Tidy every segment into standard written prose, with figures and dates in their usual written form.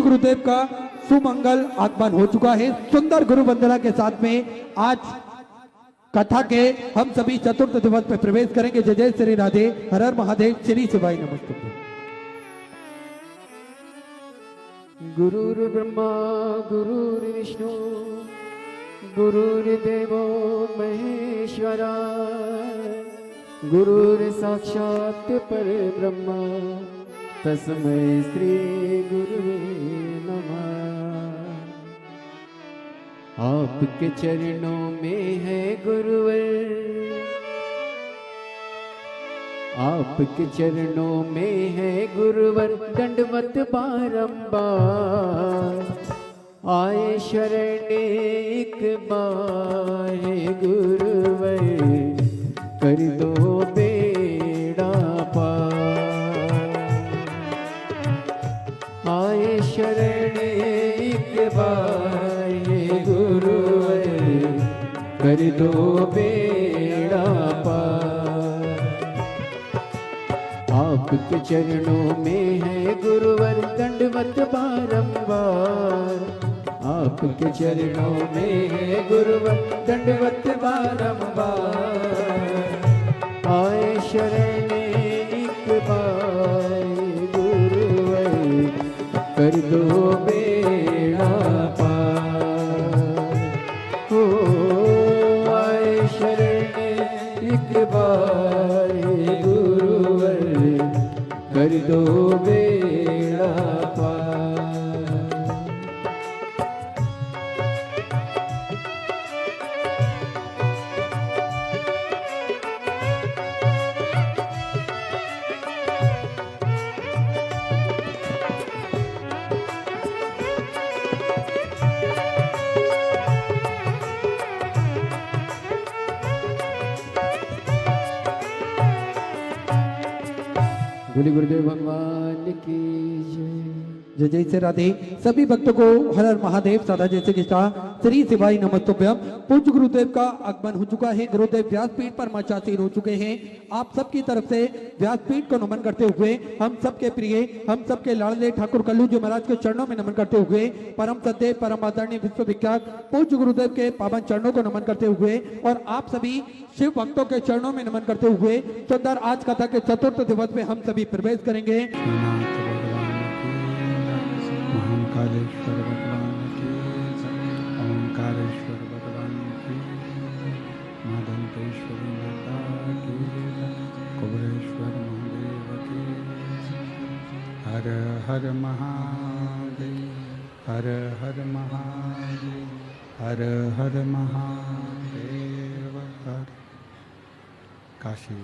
गुरुदेव का सुमंगल आगमन हो चुका है। सुंदर गुरु वंदना के साथ में आज कथा के हम सभी चतुर्थ दिवस में प्रवेश करेंगे। जय जय श्री राधे, हर हर महादेव, श्री शिवाय नमस्तुभ्यं। गुरुर्ब्रह्मा गुरुर्विष्णु गुरुर्देवो महेश्वरा गुरुर्साक्षात् परब्रह्म तस्मै श्री गुरुवे नमः। आपके चरणों में है गुरुवर, आपके चरणों में है गुरुवर, दंडवत बारंबार आए शरण एक बार गुरुवर, कर दो बेड़ा पार। आए शरण एक बार गुरुवर, कर दो बेड़ा पार। आपके चरणों में है गुरुवर, दंडवत बारंबार। आपके चरणों में है गुरुवर, दंडवत बारंबार। आए शरण एक बार गुरुवर, कर दो बेड़ा पार। हो आए शरण एक बार गुरुवर, कर दो बेड़ा पार। बोले गुरुदेव भगवान की जय जय श्री राधे। सभी भक्तों को हर हर महादेव, सदा जैसे कृष्णा, श्री शिवाय नमस्तुभ्यं। पूज्य गुरुदेव का आगमन हो चुका है। गुरुदेव व्यासपीठ पर मचासीन हो चुके हैं। आप सबकी तरफ से व्यासपीठ को नमन करते हुए हम सबके प्रिय, हम सबके लाडले ठाकुर कल्लू जी महाराज के चरणों में नमन करते हुए परम सत्य परम आदरणीय विश्वविख्यात पूज्य गुरुदेव के पावन चरणों को नमन करते हुए और आप सभी शिव भक्तों के चरणों में नमन करते हुए सुंदर आज कथा के चतुर्थ दिवस में हम सभी प्रवेश करेंगे। ओंकारेश्वर भगवान की, ओंकारेश्वर भगवान की, माँ दंतेश्वरी माता की, कुबरेश्वर महादेव की। हर हर महादेव, हर हर महादेव, हर हर महादेव। हर काशी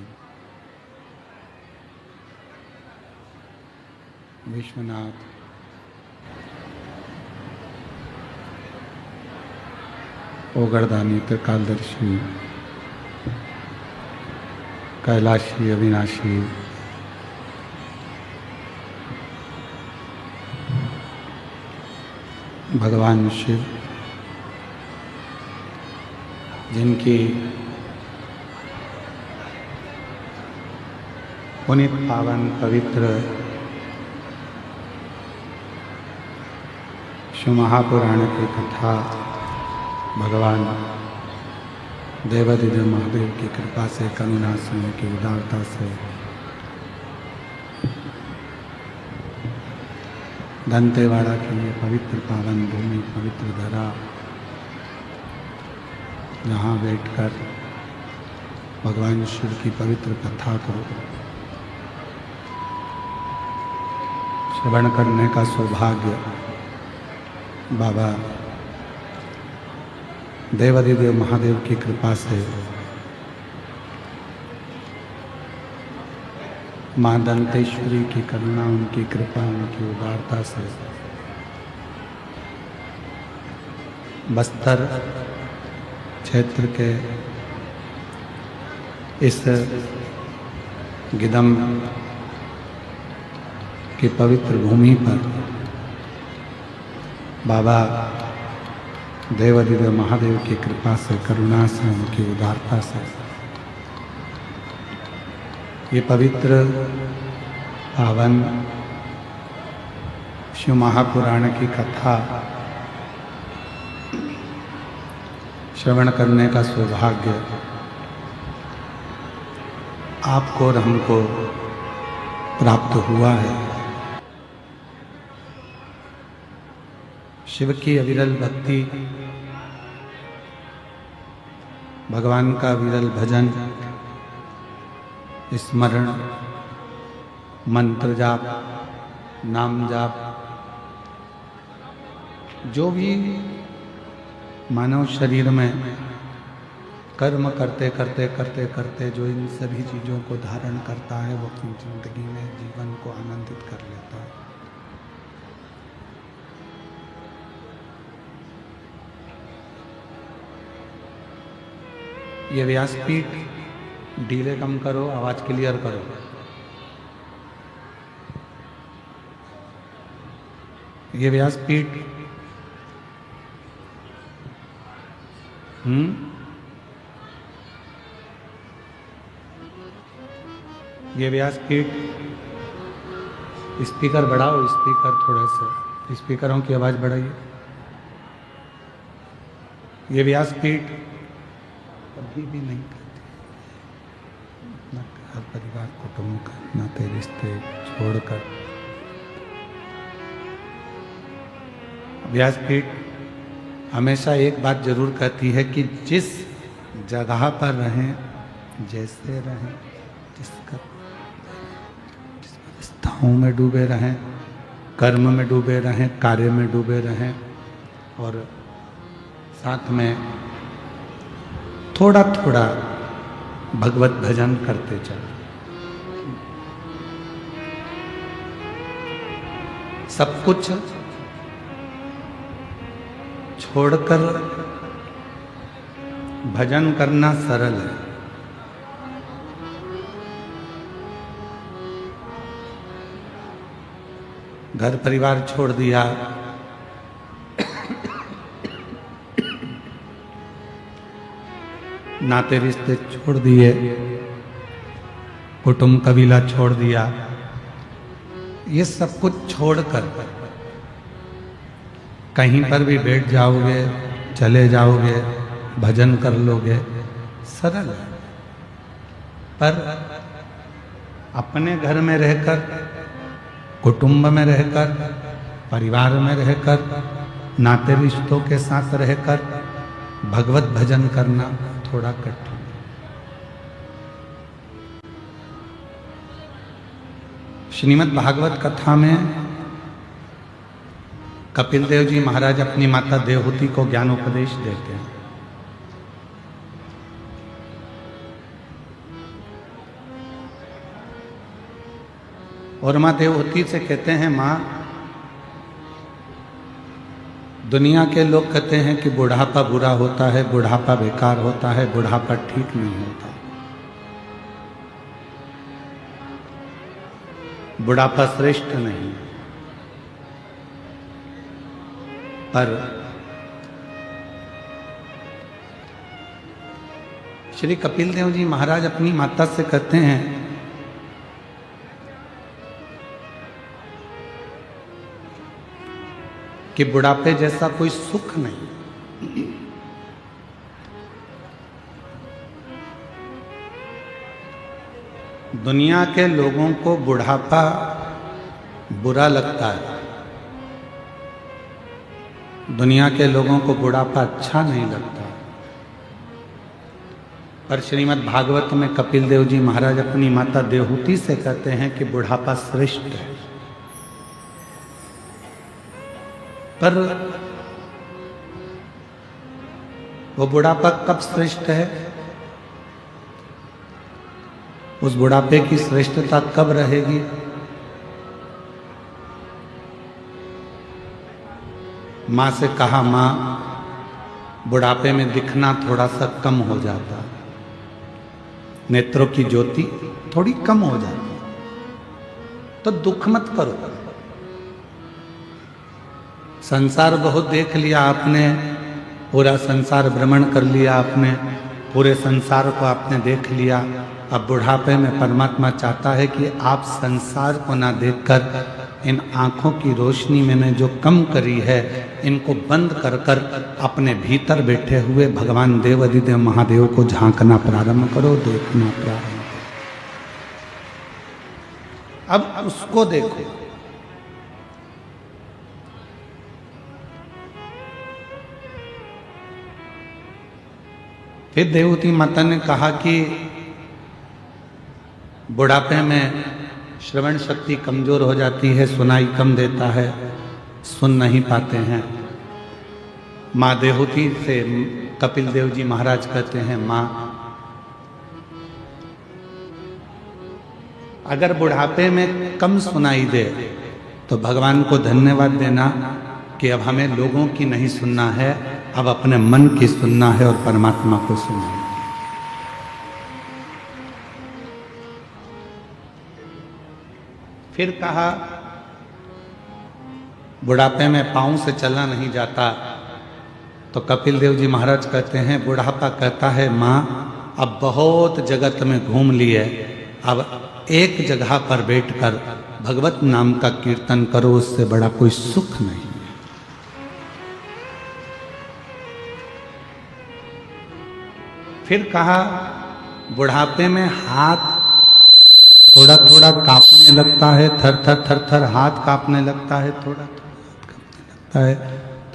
विश्वनाथ ओगरदानी त्रिकालदर्शी कैलाशी अविनाशी भगवान शिव, जिनकी पुनित पावन पवित्र शिव महापुराण की कथा भगवान देवादिदेव महादेव की कृपा से, करुणा से, उनकी उदारता से दंतेवाड़ा की ये पवित्र पावन भूमि, पवित्र धरा, जहाँ बैठकर भगवान शिव की पवित्र कथा को श्रवण करने का सौभाग्य बाबा देवादिदेव महादेव की कृपा से, माँ दंतेश्वरी की करुणा, उनकी कृपा, उनकी उदारता से बस्तर क्षेत्र के इस गिदम की पवित्र भूमि पर बाबा देवादिदेव महादेव की कृपा से, करुणा से, उनकी उदारता से ये पवित्र पावन शिव महापुराण की कथा श्रवण करने का सौभाग्य आपको और हमको प्राप्त हुआ है। शिव की अविरल भक्ति, भगवान का विरल भजन, स्मरण, मंत्र जाप, नाम जाप, जो भी मानव शरीर में कर्म करते करते करते करते जो इन सभी चीज़ों को धारण करता है वो अपनी जिंदगी में जीवन को आनंदित कर लेता है। ये व्यासपीठ डीले कम करो, आवाज क्लियर करो। ये व्यासपीठ ये व्यासपीठ स्पीकर बढ़ाओ, स्पीकर थोड़े से स्पीकरों की आवाज बढ़ाइए। ये व्यासपीठ कभी भी नहीं करती, न घर परिवार कुटुंब का, नाते रिश्ते छोड़कर। व्यासपीठ हमेशा एक बात जरूर कहती है कि जिस जगह पर रहें, जैसे रहें, जिस अवस्थाओं में डूबे रहें, कर्म में डूबे रहें, कार्य में डूबे रहें, और साथ में थोड़ा थोड़ा भगवत भजन करते चलें। सब कुछ छोड़कर भजन करना सरल है। घर परिवार छोड़ दिया, नाते रिश्ते छोड़ दिए, कुटुंब कबीला छोड़ दिया, ये सब कुछ छोड़कर कहीं पर भी बैठ जाओगे, चले जाओगे, भजन कर लोगे, सरल है। पर अपने घर में रहकर, कुटुंब में रहकर, परिवार में रहकर, नाते रिश्तों के साथ रहकर भगवत भजन करना थोड़ा कठिन। श्रीमद् भागवत कथा में कपिल देव जी महाराज अपनी माता देवहूति को ज्ञानोपदेश देते हैं। और माँ देवहूति से कहते हैं, माँ, दुनिया के लोग कहते हैं कि बुढ़ापा बुरा होता है, बुढ़ापा बेकार होता है, बुढ़ापा ठीक नहीं होता। बुढ़ापा श्रेष्ठ नहीं, पर श्री कपिल देव जी महाराज अपनी माता से कहते हैं कि बुढ़ापे जैसा कोई सुख नहीं। दुनिया के लोगों को बुढ़ापा बुरा लगता है, दुनिया के लोगों को बुढ़ापा अच्छा नहीं लगता। पर श्रीमद् भागवत में कपिल देव जी महाराज अपनी माता देवहूति से कहते हैं कि बुढ़ापा श्रेष्ठ है। पर वो बुढ़ापा कब श्रेष्ठ है, उस बुढ़ापे की श्रेष्ठता कब रहेगी? माँ से कहा, माँ, बुढ़ापे में दिखना थोड़ा सा कम हो जाता, नेत्रों की ज्योति थोड़ी कम हो जाती, तो दुख मत करो। संसार बहुत देख लिया आपने, पूरा संसार भ्रमण कर लिया आपने, पूरे संसार को आपने देख लिया। अब बुढ़ापे में परमात्मा चाहता है कि आप संसार को ना देखकर इन आँखों की रोशनी मैंने जो कम करी है, इनको बंद कर कर अपने भीतर बैठे हुए भगवान देव अधिदेव महादेव को झांकना प्रारंभ करो, देखना प्रारंभ करो। अब उसको देखो। फिर देवती माता ने कहा कि बुढ़ापे में श्रवण शक्ति कमजोर हो जाती है, सुनाई कम देता है, सुन नहीं पाते हैं। माँ देवहूति से कपिल देव जी महाराज कहते हैं, माँ अगर बुढ़ापे में कम सुनाई दे तो भगवान को धन्यवाद देना कि अब हमें लोगों की नहीं सुनना है, अब अपने मन की सुनना है और परमात्मा को सुनना है। फिर कहा बुढ़ापे में पांव से चला नहीं जाता, तो कपिल देव जी महाराज कहते हैं, बुढ़ापा कहता है माँ अब बहुत जगत में घूम लिए, अब एक जगह पर बैठकर भगवत नाम का कीर्तन करो, उससे बड़ा कोई सुख नहीं। फिर कहा बुढ़ापे में हाथ थोड़ा थोड़ा कांपने लगता है, थर थर थर थर हाथ कांपने लगता है, थोड़ा थोड़ा कांपने लगता है,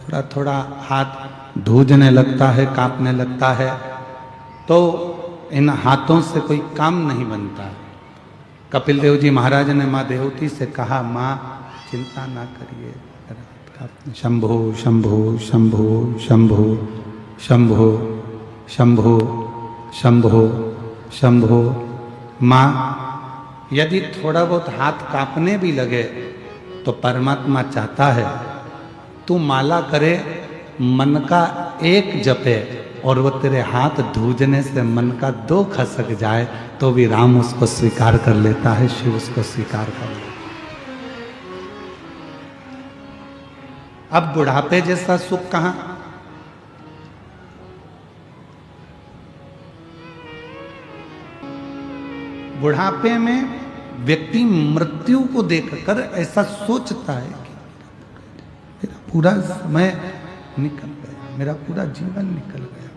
थोड़ा थोड़ा हाथ धूजने लगता है, कांपने लगता है, तो इन हाथों से कोई काम नहीं बनता। कपिल देव जी महाराज ने माँ देवती से कहा, माँ चिंता ना करिए, शंभो शंभो शंभो शंभो शंभो शंभो शंभो शंभो। माँ यदि थोड़ा बहुत हाथ कांपने भी लगे तो परमात्मा चाहता है तू माला करे, मन का एक जपे और वो तेरे हाथ धूजने से मन का 2 खसक जाए तो भी राम उसको स्वीकार कर लेता है, शिव उसको स्वीकार कर लेता है। अब बुढ़ापे जैसा सुख कहां? बुढ़ापे में व्यक्ति मृत्यु को देखकर ऐसा सोचता है कि मेरा पूरा समय निकल गया, मेरा पूरा जीवन निकल गया,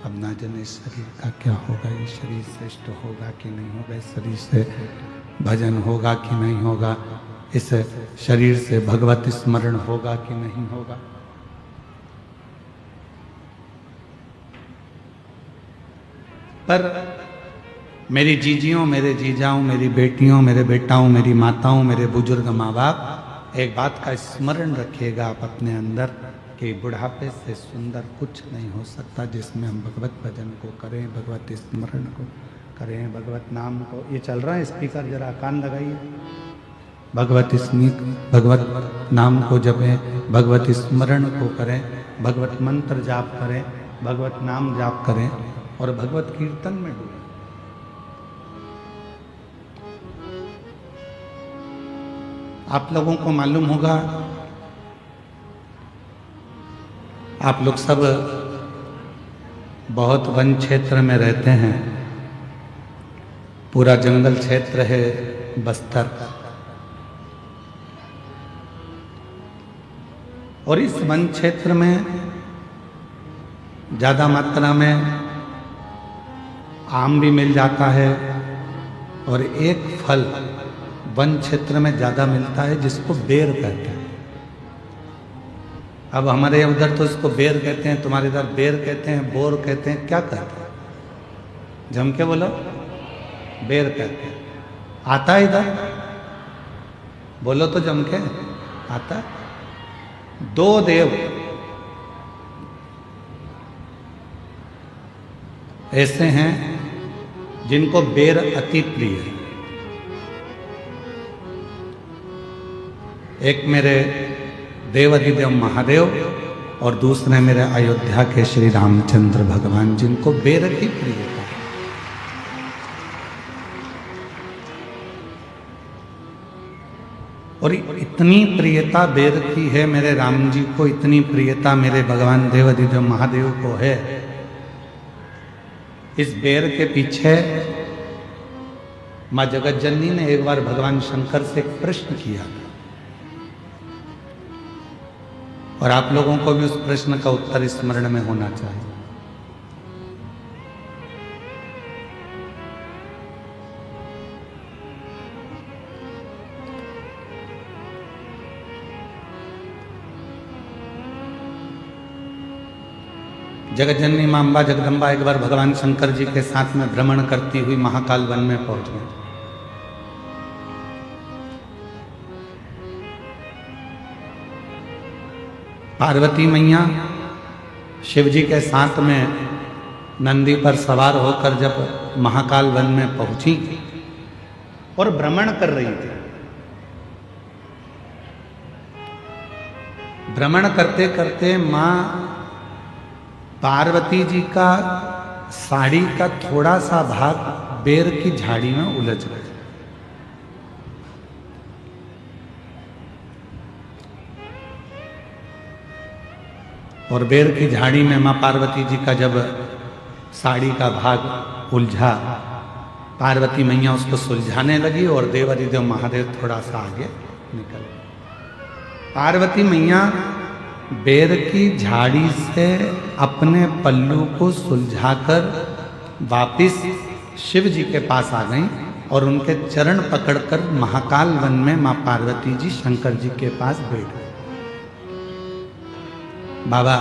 अब ना जाने शरीर का क्या होगा, ये शरीर श्रेष्ठ होगा कि नहीं होगा, इस शरीर से भजन होगा कि नहीं होगा, इस शरीर से भगवत स्मरण होगा कि नहीं होगा। पर मेरी जीजियों, मेरे जीजाओं, मेरी बेटियों, मेरे बेटाओं, मेरी माताओं, मेरे बुजुर्ग माँ बाप, एक बात का स्मरण रखिएगा आप अपने अंदर कि बुढ़ापे से सुंदर कुछ नहीं हो सकता, जिसमें हम भगवत भजन को करें, भगवत स्मरण को करें, भगवत नाम को। ये चल रहा है स्पीकर, जरा कान लगाइए। भगवत नाम को जपें, भगवत स्मरण को करें, भगवत मंत्र जाप करें, भगवत नाम जाप करें और भगवत कीर्तन में डूबें। आप लोगों को मालूम होगा, आप लोग सब बहुत वन क्षेत्र में रहते हैं, पूरा जंगल क्षेत्र है बस्तर, और इस वन क्षेत्र में ज़्यादा मात्रा में आम भी मिल जाता है, और एक फल वन क्षेत्र में ज़्यादा मिलता है जिसको बेर कहते हैं। अब हमारे उधर तो इसको बेर कहते हैं, तुम्हारे इधर बेर कहते हैं, बोर कहते हैं, क्या कहते हैं? जम के बोलो, बेर कहते हैं। आता है इधर? बोलो तो जम के आता। 2 देव ऐसे हैं जिनको बेर अति प्रिय है। एक मेरे देव अधिदेव महादेव और दूसरे मेरे अयोध्या के श्री रामचंद्र भगवान, जिनको बेर की प्रियता है। और इतनी प्रियता बेर की है मेरे राम जी को, इतनी प्रियता मेरे भगवान देव अधिदेव महादेव को है। इस बेर के पीछे माँ जगत जननी ने एक बार भगवान शंकर से एक प्रश्न किया और आप लोगों को भी उस प्रश्न का उत्तर स्मरण में होना चाहिए। जगत जननी मां अम्बा जगदम्बा एक बार भगवान शंकर जी के साथ में भ्रमण करती हुई महाकाल वन में पहुंच गई। पार्वती मैया शिव जी के साथ में नंदी पर सवार होकर जब महाकाल वन में पहुंची और भ्रमण कर रही थी, भ्रमण करते करते मां पार्वती जी का साड़ी का थोड़ा सा भाग बेर की झाड़ी में उलझ गया। और बेर की झाड़ी में मां पार्वती जी का जब साड़ी का भाग उलझा, पार्वती मैया उसको सुलझाने लगी और देवाधिदेव महादेव थोड़ा सा आगे निकल गए। पार्वती मैया बेर की झाड़ी से अपने पल्लू को सुलझाकर वापिस शिव जी के पास आ गईं और उनके चरण पकड़कर महाकाल वन में मां पार्वती जी शंकर जी के पास बैठ गए। बाबा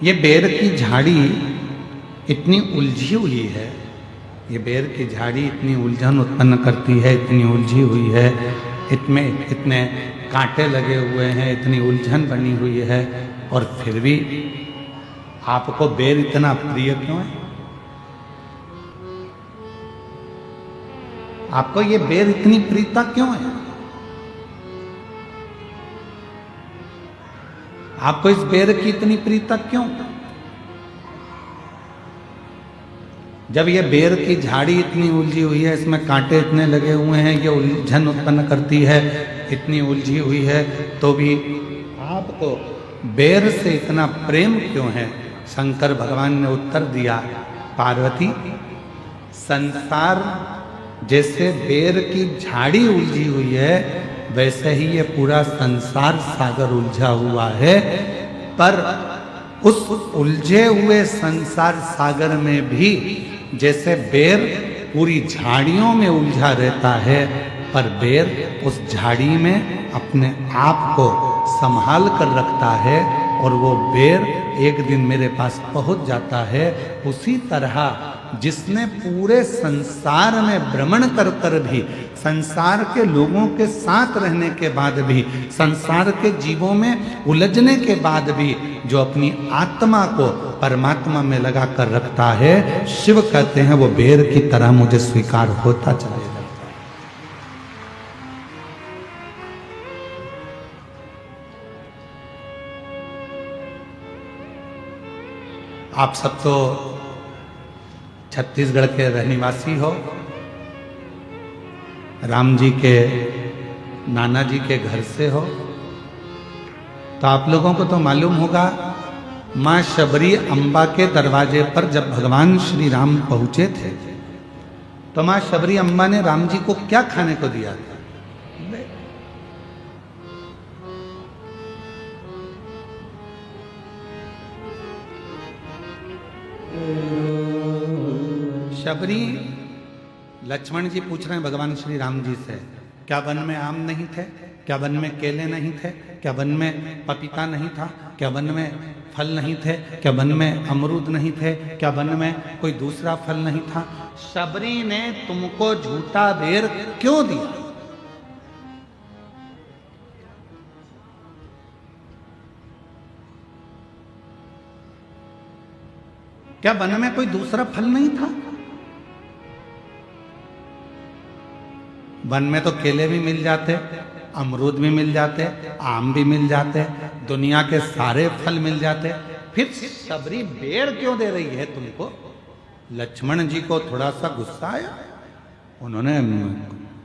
ये बेर की झाड़ी इतनी उलझी हुई है, ये बेर की झाड़ी इतनी उलझन उत्पन्न करती है, इतनी उलझी हुई है, इसमें इतने कांटे लगे हुए हैं, इतनी उलझन बनी हुई है, और फिर भी आपको बेर इतना प्रिय क्यों है? आपको ये बेर इतनी प्रियता क्यों है? आपको इस बेर की इतनी प्रियता क्यों? जब ये बेर की झाड़ी इतनी उलझी हुई है, इसमें कांटे इतने लगे हुए हैं, ये उलझन उत्पन्न करती है, इतनी उलझी हुई है, तो भी आपको बेर से इतना प्रेम क्यों है? शंकर भगवान ने उत्तर दिया, पार्वती, संसार जैसे बेर की झाड़ी उलझी हुई है, वैसे ही ये पूरा संसार सागर उलझा हुआ है, पर उस उलझे हुए संसार सागर में भी जैसे बेर पूरी झाड़ियों में उलझा रहता है, पर बेर उस झाड़ी में अपने आप को संभाल कर रखता है और वो बेर एक दिन मेरे पास पहुंच जाता है। उसी तरह जिसने पूरे संसार में भ्रमण कर कर भी, संसार के लोगों के साथ रहने के बाद भी, संसार के जीवों में उलझने के बाद भी जो अपनी आत्मा को परमात्मा में लगा कर रखता है, शिव कहते हैं वो बेर की तरह मुझे स्वीकार होता चला जाता है। आप सब तो छत्तीसगढ़ के रहनिवासी हो, राम जी के नाना जी के घर से हो, तो आप लोगों को तो मालूम होगा मां शबरी अम्बा के दरवाजे पर जब भगवान श्री राम पहुंचे थे, तो मां शबरी अम्बा ने राम जी को क्या खाने को दिया था? शबरी, लक्ष्मण जी पूछ रहे हैं भगवान श्री राम जी से, क्या वन में आम नहीं थे? क्या वन में केले नहीं थे? क्या वन में पपीता नहीं था? क्या वन में फल नहीं थे? क्या वन में अमरूद नहीं थे? क्या वन में कोई दूसरा फल नहीं था? शबरी ने तुमको झूठा बेर क्यों दिया? क्या वन में कोई दूसरा फल नहीं था? वन में तो केले भी मिल जाते, अमरूद भी मिल जाते, आम भी मिल जाते, दुनिया के सारे फल मिल जाते, फिर शबरी बेर क्यों दे रही है तुमको? लक्ष्मण जी को थोड़ा सा गुस्सा आया, उन्होंने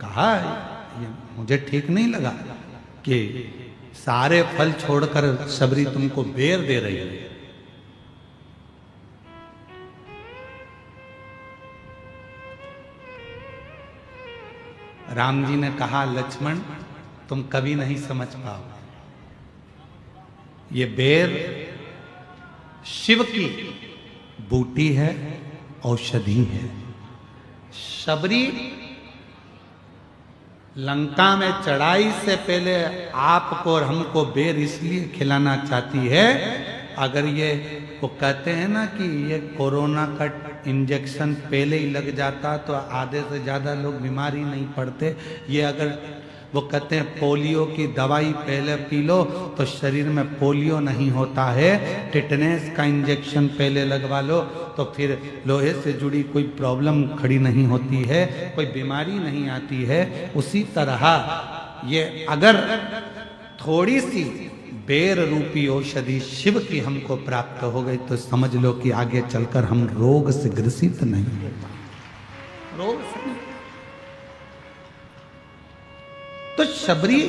कहा ये मुझे ठीक नहीं लगा कि सारे फल छोड़कर शबरी तुमको बेर दे रही है। राम जी ने कहा लक्ष्मण तुम कभी नहीं समझ पाओ, ये बेर शिव की बूटी है, औषधि है। शबरी लंका में चढ़ाई से पहले आपको और हमको बेर इसलिए खिलाना चाहती है, अगर ये वो कहते हैं ना कि ये कोरोना का इंजेक्शन पहले ही लग जाता तो आधे से ज़्यादा लोग बीमार ही नहीं पड़ते। ये अगर वो कहते हैं पोलियो की दवाई पहले पी लो तो शरीर में पोलियो नहीं होता है, टिटनेस का इंजेक्शन पहले लगवा लो तो फिर लोहे से जुड़ी कोई प्रॉब्लम खड़ी नहीं होती है, कोई बीमारी नहीं आती है। उसी तरह ये अगर थोड़ी सी बेर रूपी औषधि शिव की हमको प्राप्त हो गई तो समझ लो कि आगे चलकर हम रोग से ग्रसित नहीं हो पाए, रोग से नहीं। तो शबरी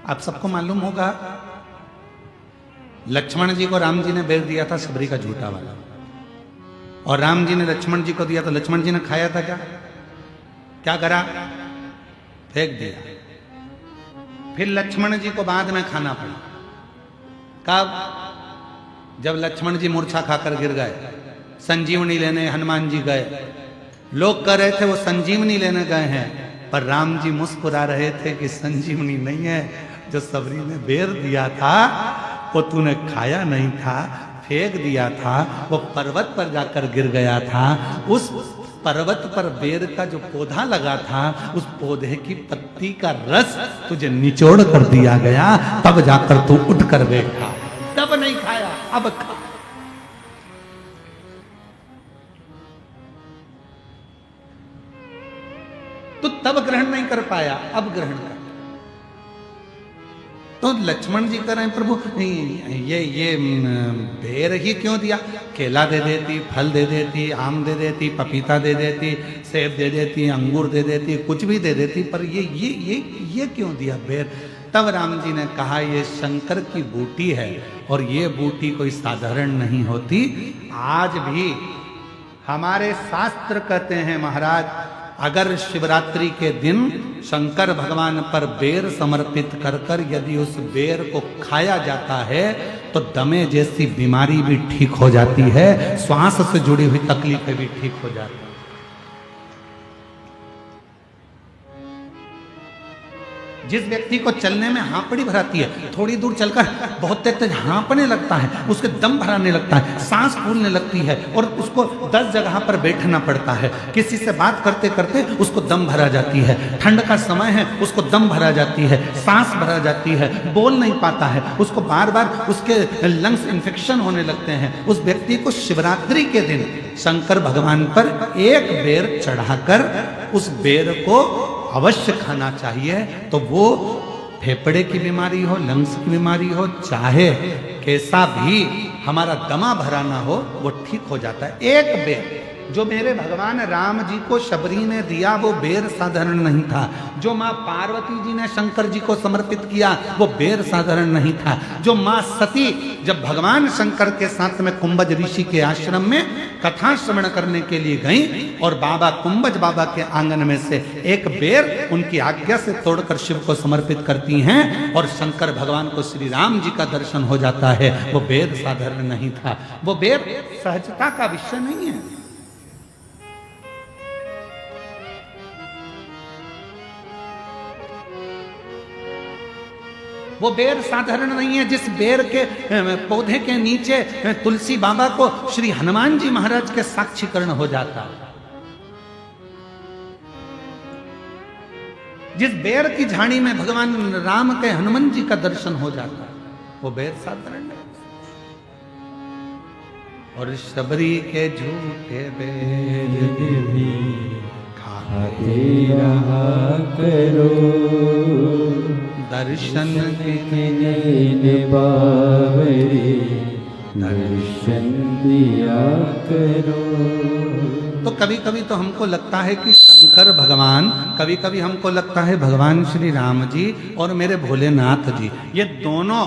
आप सबको मालूम होगा लक्ष्मण जी को राम जी ने बेर दिया था शबरी का झूठा वाला, और राम जी ने लक्ष्मण जी को दिया तो लक्ष्मण जी ने खाया था क्या? क्या करा? फेंक दिया। फिर लक्ष्मण जी को बाद में खाना पड़ा। कब? जब लक्ष्मण जी मूर्छा खाकर गिर गए, संजीवनी लेने हनुमान जी गए। लोग कह रहे थे वो संजीवनी लेने गए हैं, पर राम जी मुस्कुरा रहे थे कि संजीवनी नहीं है, जो सबरी ने बेर दिया था वो तूने खाया नहीं था, फेंक दिया था, वो पर्वत पर जाकर गिर गया था। उस पर्वत पर बेर का जो पौधा लगा था, उस पौधे की पत्ती का रस तुझे निचोड़ कर दिया गया, तब जाकर तू उठ कर बैठा, तब नहीं खाया, अब खा। तो तब ग्रहण नहीं कर पाया, अब ग्रहण कर। तो लक्ष्मण जी कह रहे हैं प्रभु ये बेर ही क्यों दिया? केला दे देती, फल दे देती, आम दे देती, पपीता दे देती, सेब दे देती, अंगूर दे देती, कुछ भी दे देती, पर ये क्यों दिया बेर? तब राम जी ने कहा ये शंकर की बूटी है, और ये बूटी कोई साधारण नहीं होती। आज भी हमारे शास्त्र कहते हैं महाराज, अगर शिवरात्रि के दिन शंकर भगवान पर बेर समर्पित कर कर यदि उस बेर को खाया जाता है तो दमे जैसी बीमारी भी ठीक हो जाती है, श्वास से जुड़ी हुई तकलीफें भी ठीक हो जाती है। जिस व्यक्ति को चलने में हाँपड़ी भराती है, थोड़ी दूर चलकर बहुत तेज हाँपने लगता है, उसके दम भराने लगता है, सांस फूलने लगती है, और उसको 10 जगह पर बैठना पड़ता है। किसी से बात करते करते उसको दम भरा जाती है, ठंड का समय है उसको दम भरा जाती है, सांस भरा जाती है, बोल नहीं पाता है, उसको बार बार उसके लंग्स इन्फेक्शन होने लगते हैं। उस व्यक्ति को शिवरात्रि के दिन शंकर भगवान पर एक बेर चढ़ाकर उस बेर को अवश्य खाना चाहिए, तो वो फेफड़े की बीमारी हो, लंग्स की बीमारी हो, चाहे कैसा भी हमारा दमा भरा ना हो, वो ठीक हो जाता है। एक बेर जो मेरे भगवान राम जी को शबरी ने दिया वो बेर साधारण नहीं था, जो माँ पार्वती जी ने शंकर जी को समर्पित किया वो बेर साधारण नहीं था, जो माँ सती जब भगवान शंकर के साथ में कुंभज ऋषि के आश्रम में कथा श्रवण करने के लिए गई और बाबा कुंभज बाबा के आंगन में से एक बेर उनकी आज्ञा से तोड़कर शिव को समर्पित करती हैं और शंकर भगवान को श्री राम जी का दर्शन हो जाता है, वो बेर साधारण नहीं था, वो बेर सहजता का विषय नहीं है। वो बेर साधारण नहीं है। जिस बेर के पौधे के नीचे तुलसी बाबा को श्री हनुमान जी महाराज के साक्षीकरण हो जाता, जिस बेर की झाड़ी में भगवान राम के हनुमान जी का दर्शन हो जाता, वो बेर साधारण नहीं। और शबरी के झूठे बेर भी खाते रहा करो, दर्शन के बावरी दर्शन दिया करो। तो कभी कभी तो हमको लगता है कि शंकर भगवान, कभी कभी हमको लगता है भगवान श्री राम जी और मेरे भोलेनाथ जी, ये दोनों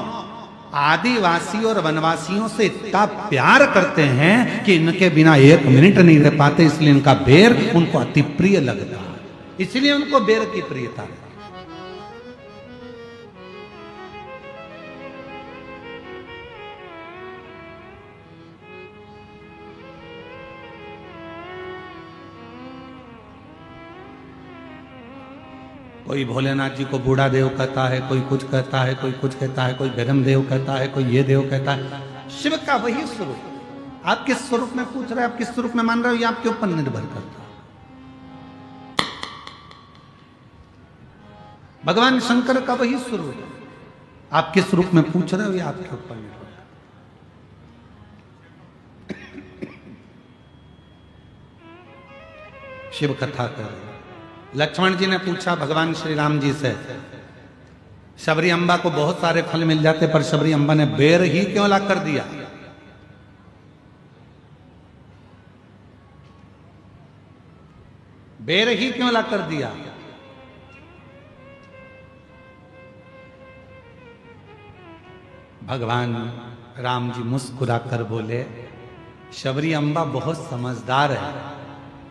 आदिवासी और वनवासियों से इतना प्यार करते हैं कि इनके बिना एक मिनट नहीं रह पाते, इसलिए इनका बेर उनको अति प्रिय लगता है, इसलिए उनको बेर की प्रियता है। कोई भोलेनाथ जी को बूढ़ा देव कहता है, कोई कुछ कहता है, कोई कुछ कहता है, कोई गरम देव कहता है, कोई ये देव कहता है। शिव का वही स्वरूप, आप किस स्वरूप में पूछ रहे हैं, आप किस स्वरूप में मान रहे हो, ये आपके ऊपर निर्भर करता है। भगवान शंकर का वही स्वरूप, आप किस रूप में पूछ रहे हो, ये आपके ऊपर निर्भर करता है। शिव कथा कर रहे, लक्ष्मण जी ने पूछा भगवान श्री राम जी से, शबरी अम्बा को बहुत सारे फल मिल जाते पर शबरी अम्बा ने बेर ही क्यों ला कर दिया? बेर ही क्यों ला कर दिया? भगवान राम जी मुस्कुराकर बोले, शबरी अम्बा बहुत समझदार है,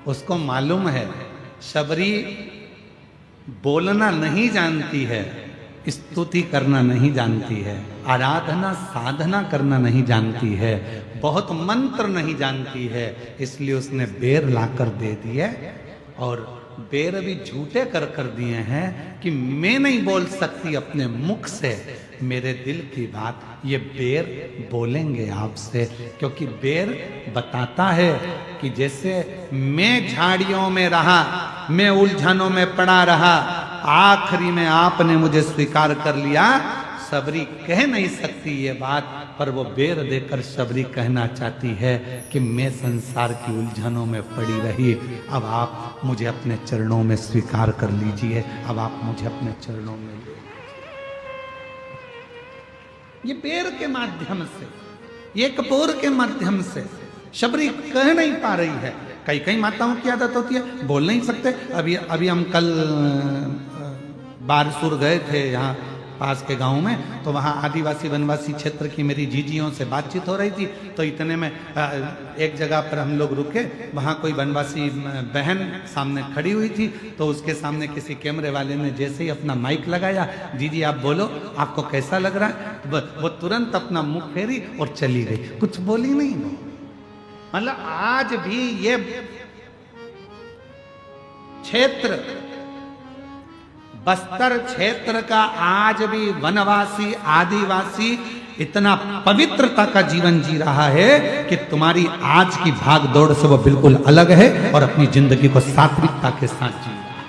उसको मालूम है शबरी बोलना नहीं जानती है, स्तुति करना नहीं जानती है, आराधना साधना करना नहीं जानती है, बहुत मंत्र नहीं जानती है, इसलिए उसने बेर लाकर दे दिए। और बेर भी झूठे कर दिए हैं कि मैं नहीं बोल सकती अपने मुख से मेरे दिल की बात, ये बेर बोलेंगे आपसे, क्योंकि बेर बताता है कि जैसे मैं झाड़ियों में रहा, मैं उलझनों में पड़ा रहा, आखिरी में आपने मुझे स्वीकार कर लिया। शबरी कह नहीं सकती ये बात, पर वो बेर देकर शबरी कहना चाहती है कि मैं संसार की उलझनों में पड़ी रही, अब आप मुझे अपने चरणों में स्वीकार कर लीजिए, अब आप मुझे अपने चरणों में ले। ये बेर के माध्यम से, ये कपूर के माध्यम से शबरी कह नहीं पा रही है। कई कई माताओं की आदत होती है बोल नहीं सकते। अभी हम कल बारसूर गए थे यहाँ पास के गांव में, तो वहाँ आदिवासी वनवासी क्षेत्र की मेरी जीजियों से बातचीत हो रही थी। तो इतने में एक जगह पर हम लोग रुके, वहाँ कोई वनवासी बहन सामने खड़ी हुई थी, तो उसके सामने किसी कैमरे वाले ने जैसे ही अपना माइक लगाया, जीजी आप बोलो, आपको कैसा लग रहा है, वो तुरंत अपना मुंह फेरी और चली गई, कुछ बोली नहीं वो। मतलब आज भी ये क्षेत्र, बस्तर क्षेत्र का आज भी वनवासी आदिवासी इतना पवित्रता का जीवन जी रहा है कि तुम्हारी आज की भाग दौड़ से वो बिल्कुल अलग है और अपनी जिंदगी को सात्विकता के साथ जी रहा है।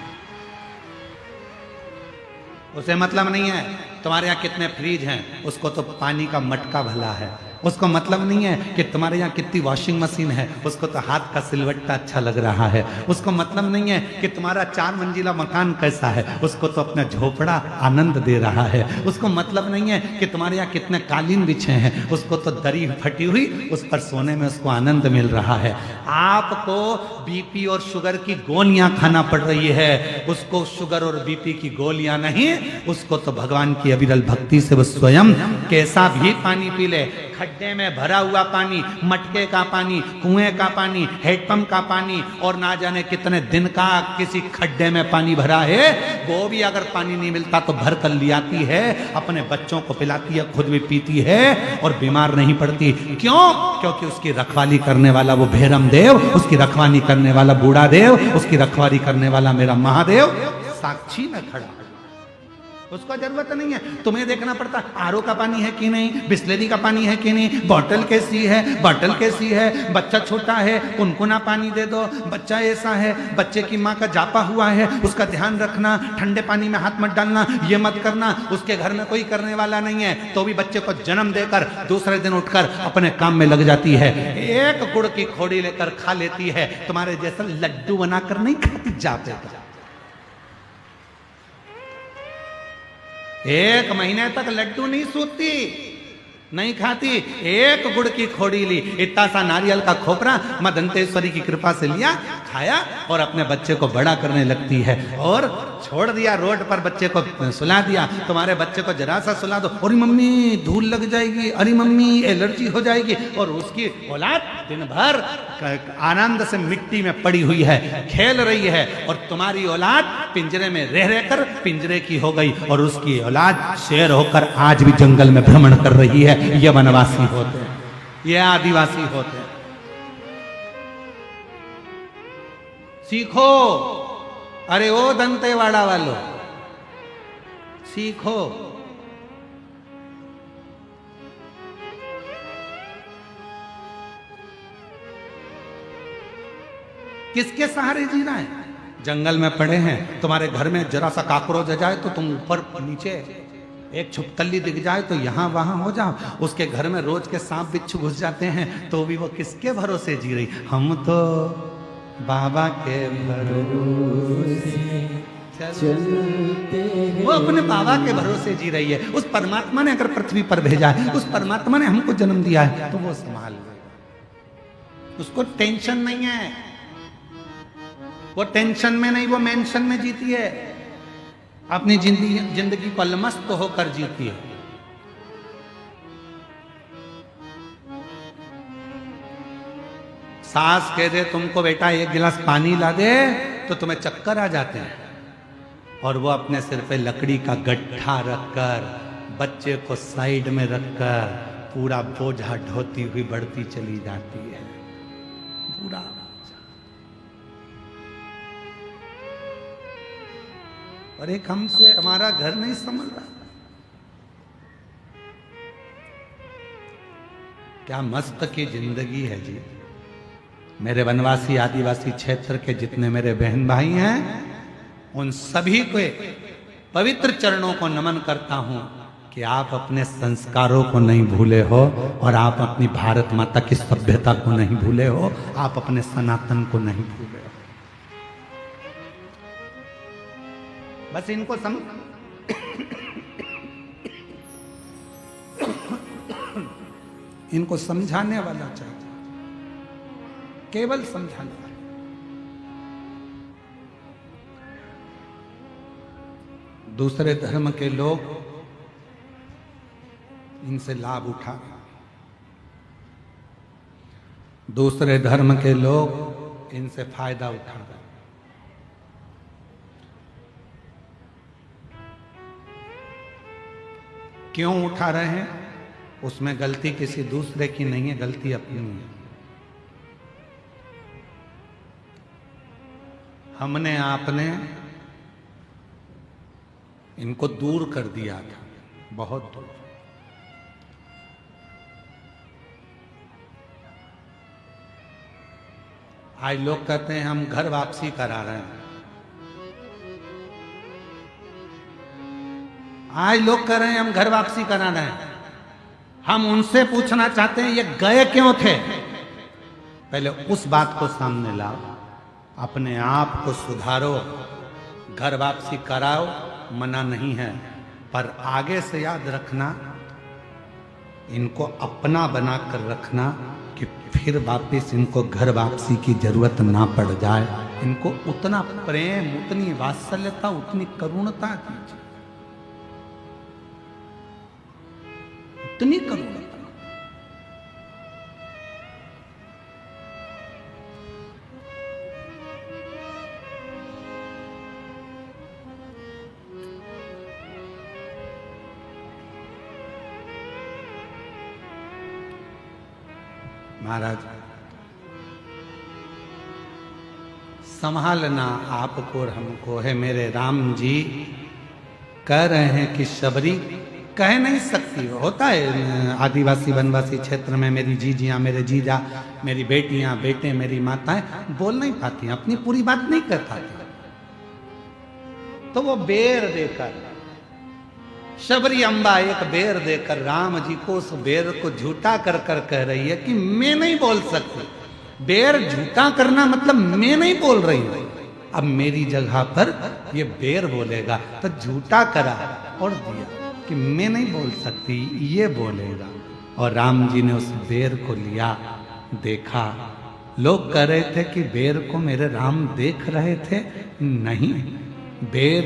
उसे मतलब नहीं है तुम्हारे यहाँ कितने फ्रिज हैं, उसको तो पानी का मटका भला है। उसको मतलब नहीं है कि तुम्हारे यहाँ कितनी वॉशिंग मशीन है, उसको तो हाथ का सिलवट्टा अच्छा लग रहा है। उसको मतलब नहीं है कि तुम्हारा 4 मंजिला मकान कैसा है, उसको तो अपना झोपड़ा आनंद दे रहा है। उसको मतलब नहीं है कि तुम्हारे यहाँ कितने कालीन बिछे हैं, उसको तो दरी फटी हुई उस पर सोने में उसको आनंद मिल रहा है। आपको बीपी और शुगर की गोलियां खाना पड़ रही है, उसको शुगर और बीपी की गोलियां नहीं, उसको तो भगवान की अविरल भक्ति से वो स्वयं कैसा भी पानी पी ले, खड्डे में भरा हुआ पानी, मटके का पानी, कुएं का पानी, हेडपंप का पानी, और ना जाने कितने दिन का किसी खड्डे में पानी भरा है, वो भी अगर पानी नहीं मिलता तो भर कर ले आती है, अपने बच्चों को पिलाती है, खुद भी पीती है और बीमार नहीं पड़ती। क्यों? क्योंकि उसकी रखवाली करने वाला वो भैरम देव, उसकी रखवाली करने वाला बूढ़ा देव, उसकी रखवाली करने वाला मेरा महादेव साक्षी में खड़ा है। उसको जरूरत नहीं है तुम्हें देखना पड़ता आरओ का पानी है कि नहीं, बिस्लेरी का पानी है कि नहीं, बॉटल कैसी है, बॉटल कैसी है, बच्चा छोटा है कुनकुना पानी दे दो, बच्चा ऐसा है, बच्चे की माँ का जापा हुआ है, उसका ध्यान रखना, ठंडे पानी में हाथ मत डालना, ये मत करना। उसके घर में कोई करने वाला नहीं है, तो भी बच्चे को जन्म देकर दूसरे दिन उठकर अपने काम में लग जाती है, एक गुड़ की खोड़ी लेकर खा लेती है। तुम्हारे जैसा लड्डू बनाकर नहीं खाती जाते, 1 महीने तक लड्डू नहीं सूती, नहीं खाती। एक गुड़ की खोड़ी ली, इतना सा नारियल का खोपरा मां दंतेश्वरी की कृपा से लिया, खाया और अपने बच्चे को बड़ा करने लगती है। और छोड़ दिया रोड पर, बच्चे को सुला दिया। तुम्हारे बच्चे को जरा सा सुला दो, अरे मम्मी धूल लग जाएगी, अरे मम्मी एलर्जी हो जाएगी। और उसकी औलाद दिन भर आनंद से मिट्टी में पड़ी हुई है, खेल रही है। और तुम्हारी औलाद पिंजरे में रह रहकर पिंजरे की हो गई, और उसकी औलाद शेर होकर आज भी जंगल में भ्रमण कर रही है। ये वनवासी होते हैं, ये आदिवासी होते हैं। सीखो, अरे ओ दंतेवाड़ा वालों, सीखो। किसके सहारे जीना है? जंगल में पड़े हैं, तुम्हारे घर में जरा सा काकरोच आ जाए तो तुम ऊपर नीचे, एक छुपकली दिख जाए तो यहां वहां हो जाओ। उसके घर में रोज के सांप बिच्छू घुस जाते हैं, तो भी वो किसके भरोसे जी रही? हम तो बाबा के भरोसे चलते हैं। वो अपने बाबा के भरोसे जी रही है। उस परमात्मा ने अगर पृथ्वी पर भेजा है, उस परमात्मा ने हमको जन्म दिया है, तो वो संभाल लेगा। उसको टेंशन नहीं है, वो टेंशन में नहीं, वो मेंशन में जीती है। अपनी जिंदगी को अलमस्त होकर जीती है। सास कह दे तुमको बेटा एक गिलास पानी ला दे, तो तुम्हें चक्कर आ जाते हैं। और वो अपने सिर पे लकड़ी का गड्ढा रखकर, बच्चे को साइड में रखकर पूरा बोझा ढोती हुई बढ़ती चली जाती है। पूरा और एक हमसे हमारा घर नहीं समझ रहा। क्या मस्त की जिंदगी है जी। मेरे वनवासी आदिवासी क्षेत्र के जितने मेरे बहन भाई हैं, उन सभी को पवित्र चरणों को नमन करता हूं कि आप अपने संस्कारों को नहीं भूले हो, और आप अपनी भारत माता की सभ्यता को नहीं भूले हो, आप अपने सनातन को नहीं भूले हो। बस इनको इनको समझाने वाला चाहिए, केवल समझाने वाला। दूसरे धर्म के लोग इनसे लाभ उठा रहे, दूसरे धर्म के लोग इनसे फायदा उठा रहे। क्यों उठा रहे हैं? उसमें गलती किसी दूसरे की नहीं है, गलती अपनी है। हमने आपने इनको दूर कर दिया था, बहुत दूर। आज लोग कहते हैं हम घर वापसी करा रहे हैं। आज लोग कह रहे हैं हम घर वापसी करा रहे हैं। हम उनसे पूछना चाहते हैं ये गए क्यों थे? पहले उस बात को सामने लाओ, अपने आप को सुधारो। घर वापसी कराओ, मना नहीं है, पर आगे से याद रखना, इनको अपना बनाकर रखना कि फिर वापस इनको घर वापसी की जरूरत ना पड़ जाए। इनको उतना प्रेम, उतनी वात्सल्यता, उतनी करुणता दीजिए, उतनी करुणता। महाराज, संभालना आपको और हमको है। मेरे राम जी कह रहे हैं कि शबरी कह नहीं सकती। होता है आदिवासी वनवासी क्षेत्र में, मेरी जीजियाँ, मेरे जीजा, मेरी बेटियां, बेटे, मेरी माताएं बोल नहीं पाती, अपनी पूरी बात नहीं कर पाती, तो वो बेर देकर, शबरी अम्बा एक बेर देकर राम जी को उस बेर को झूठा कर कर कह रही है कि मैं नहीं बोल सकती। बेर झूठा करना मतलब मैं नहीं बोल रही हूं, अब मेरी जगह पर ये बेर बोलेगा, तो झूठा करा और दिया कि मैं नहीं बोल सकती, ये बोलेगा। और राम जी ने उस बेर को लिया, देखा। लोग कह रहे थे कि बेर को मेरे राम देख रहे थे, नहीं, बेर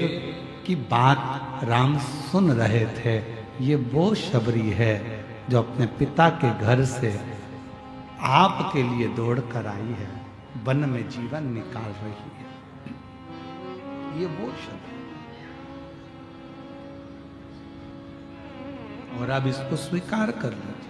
की बात राम सुन रहे थे। ये वो शबरी है जो अपने पिता के घर से आपके लिए दौड़ कर आई है, वन में जीवन निकाल रही है। ये वो शब्द और अब इसको स्वीकार कर लीजिए।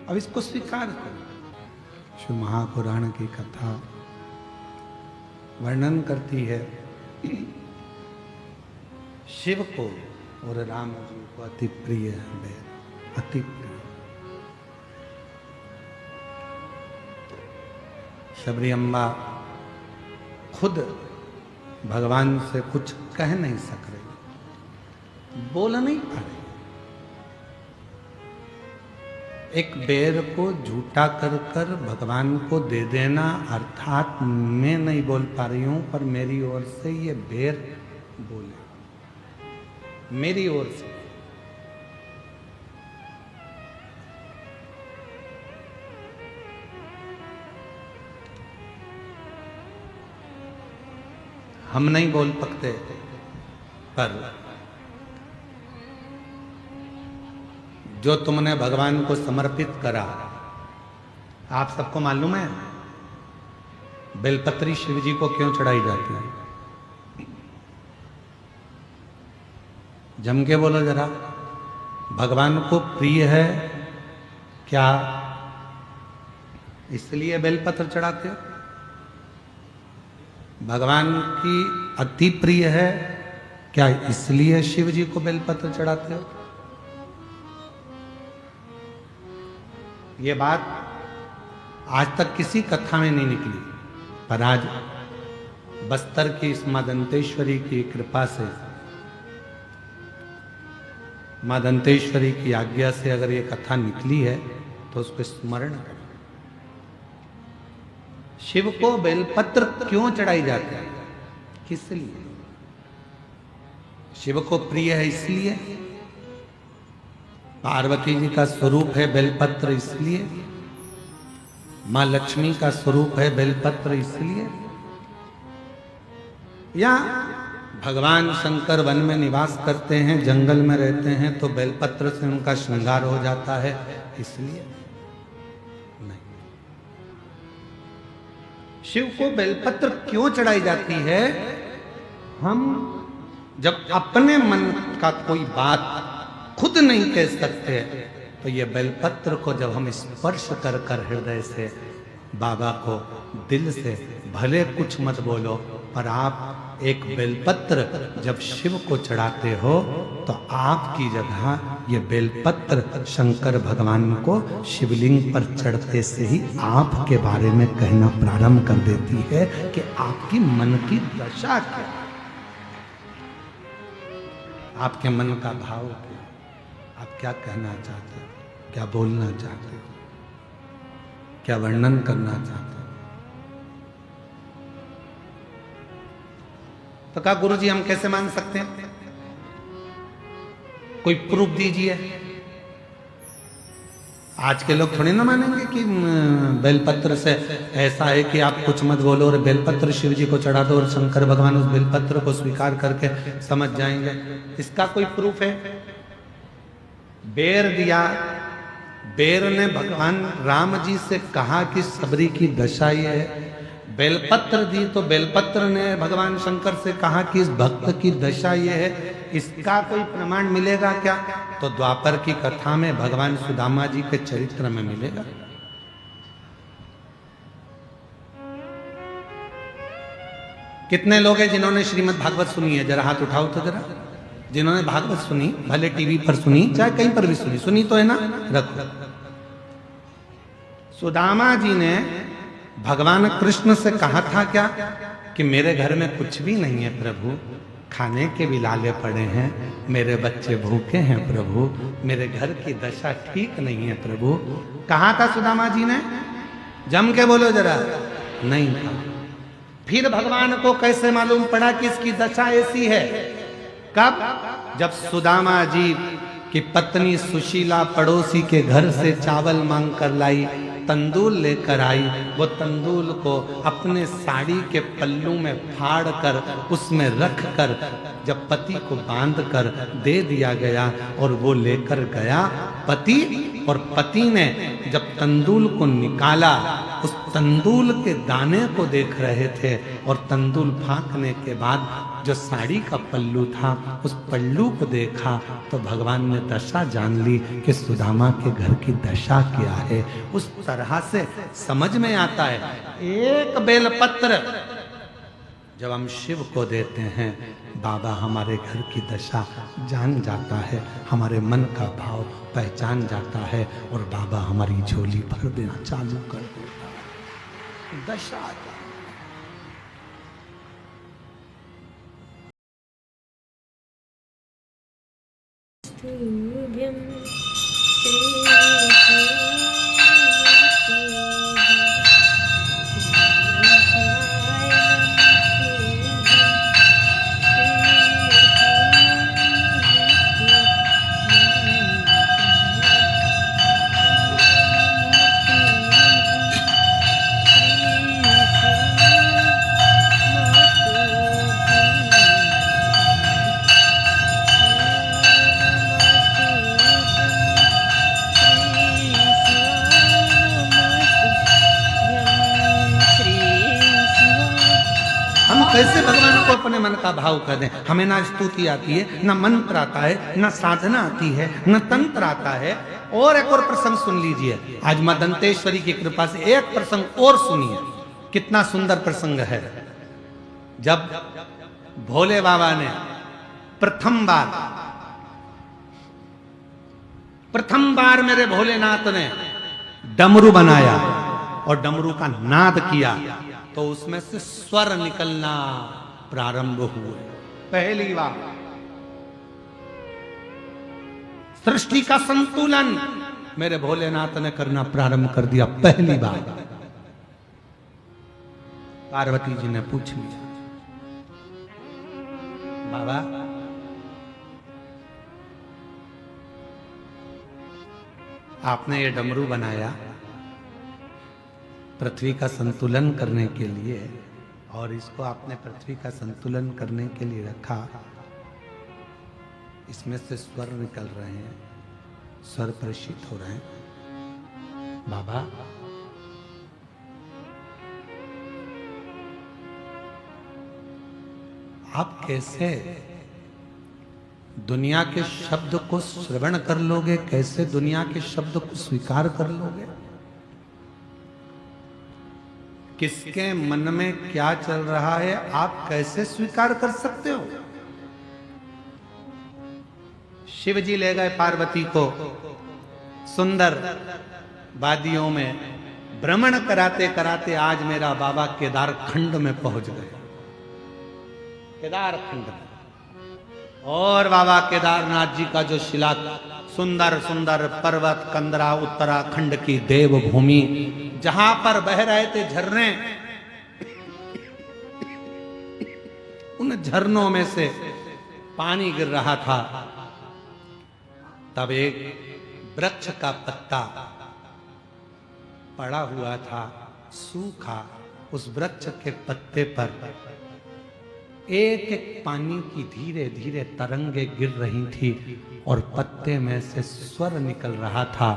अब इसको स्वीकार करो। शिव महापुराण की कथा वर्णन करती है शिव को और राम जी को अति प्रिय है बेर, अति प्रिय। शबरी अम्बा खुद भगवान से कुछ कह नहीं सक रही, बोल नहीं पा रही। एक बेर को झूठा कर कर भगवान को दे देना, अर्थात मैं नहीं बोल पा रही हूं पर मेरी ओर से ये बेर बोले, मेरी ओर से। हम नहीं बोल सकते पर जो तुमने भगवान को समर्पित करा, आप सबको मालूम है बेलपत्री शिव जी को क्यों चढ़ाई जाती है? जम के बोलो जरा, भगवान को प्रिय है क्या इसलिए बेलपत्र चढ़ाते हो? भगवान की अति प्रिय है क्या इसलिए शिव जी को बेलपत्र चढ़ाते हो? ये बात आज तक किसी कथा में नहीं निकली, पर आज बस्तर की इस मां दंतेश्वरी की कृपा से, मां दंतेश्वरी की आज्ञा से अगर ये कथा निकली है तो उसको स्मरण करें। शिव को बेलपत्र क्यों चढ़ाई जाती है? किस लिए? शिव को प्रिय है इसलिए, पार्वती जी का स्वरूप है बेलपत्र इसलिए, मां लक्ष्मी का स्वरूप है बेलपत्र इसलिए, या भगवान शंकर वन में निवास करते हैं, जंगल में रहते हैं तो बेलपत्र से उनका श्रृंगार हो जाता है इसलिए? नहीं। शिव को बेलपत्र क्यों चढ़ाई जाती है? हम जब अपने मन का कोई बात खुद नहीं कह सकते तो ये बेलपत्र को जब हम स्पर्श कर कर हृदय से बाबा को दिल से, भले कुछ मत बोलो पर आप एक बेलपत्र जब शिव को चढ़ाते हो तो आपकी जगह ये बेलपत्र शंकर भगवान को शिवलिंग पर चढ़ते से ही आपके बारे में कहना प्रारंभ कर देती है कि आपकी मन की दशा क्या, आपके मन का भाव क्या, आप क्या कहना चाहते हो, क्या बोलना चाहते हो, क्या वर्णन करना चाहते हो। तो कहा गुरुजी हम कैसे मान सकते हैं? कोई प्रूफ दीजिए। आज के लोग थोड़ी ना मानेंगे कि बेलपत्र से ऐसा है कि आप कुछ मत बोलो और बेलपत्र शिव जी को चढ़ा दो और शंकर भगवान उस बेलपत्र को स्वीकार करके समझ जाएंगे। इसका कोई प्रूफ है? बेर दिया, बेर ने भगवान राम जी से कहा कि सबरी की दशा ये है। बेलपत्र दी तो बेलपत्र ने भगवान शंकर से कहा कि इस भक्त की दशा ये है। इसका कोई प्रमाण मिलेगा क्या? तो द्वापर की कथा में भगवान सुदामा जी के चरित्र में मिलेगा। कितने लोग हैं जिन्होंने श्रीमद् भागवत सुनी है? जरा हाथ उठाओ तो जरा। जिन्होंने भागवत सुनी, भले टीवी पर सुनी चाहे कहीं पर भी सुनी, सुनी तो है ना? रखो। सुदामा जी ने भगवान कृष्ण से कहा था क्या कि मेरे घर में कुछ भी नहीं है प्रभु, खाने के भी लाले पड़े हैं, मेरे बच्चे भूखे हैं प्रभु, मेरे घर की दशा ठीक नहीं है प्रभु। कहा था सुदामा जी ने जम के बोलो जरा, नहीं था। फिर भगवान को कैसे मालूम पड़ा कि इसकी दशा ऐसी है? कब? जब सुदामा जी की पत्नी सुशीला पड़ोसी के घर से चावल मांग कर लाई, तंदूल लेकर आई। वो तंदूल को अपने साड़ी के पल्लू में फाड़ कर उसमें रख कर जब पति को बांध कर दे दिया गया और वो लेकर गया पति, और पति ने जब तंदूल को निकाला, उस तंदूल के दाने को देख रहे थे और तंदूल फांकने के बाद जो साड़ी का पल्लू था उस पल्लू को देखा तो भगवान ने दशा जान ली कि सुदामा के घर की दशा क्या है। उस तरह से समझ में आता है, एक बेलपत्र जब हम शिव को देते हैं, बाबा हमारे घर की दशा जान जाता है, हमारे मन का भाव पहचान जाता है और बाबा हमारी झोली भर देना चालू कर देता है। दशा कैसे भगवान को अपने मन का भाव कर दें? हमें ना स्तुति आती है, ना मंत्र आता है, ना साधना आती है, ना तंत्र आता है। और एक और प्रसंग सुन लीजिए, आज मां दंतेश्वरी की कृपा से एक प्रसंग और सुनिए, कितना सुंदर प्रसंग है। जब भोले बाबा ने प्रथम बार मेरे भोलेनाथ ने डमरू बनाया और डमरू का नाद किया तो उसमें से स्वर निकलना प्रारंभ हुए। पहली बार सृष्टि का संतुलन मेरे भोलेनाथ ने करना प्रारंभ कर दिया। पहली बार पार्वती जी ने पूछ लिया, बाबा आपने ये डमरू बनाया पृथ्वी का संतुलन करने के लिए, और इसको आपने पृथ्वी का संतुलन करने के लिए रखा, इसमें से स्वर निकल रहे हैं, स्वर प्रशीत हो रहे हैं। बाबा आप कैसे दुनिया के शब्द को श्रवण कर लोगे, कैसे दुनिया के शब्द को स्वीकार कर लोगे? किसके मन में क्या चल रहा है आप कैसे स्वीकार कर सकते हो? शिव जी ले गए पार्वती को सुंदर वादियों में भ्रमण कराते कराते आज मेरा बाबा केदार खंड में पहुंच गए। केदार खंड में, और बाबा केदारनाथ जी का जो शिला सुंदर सुंदर पर्वत कंदरा उत्तराखंड की देवभूमि, जहां पर बह रहे थे झरने, उन झरनों में से पानी गिर रहा था। तब एक वृक्ष का पत्ता पड़ा हुआ था सूखा, उस वृक्ष के पत्ते पर एक एक पानी की धीरे धीरे तरंगे गिर रही थी और पत्ते में से स्वर निकल रहा था।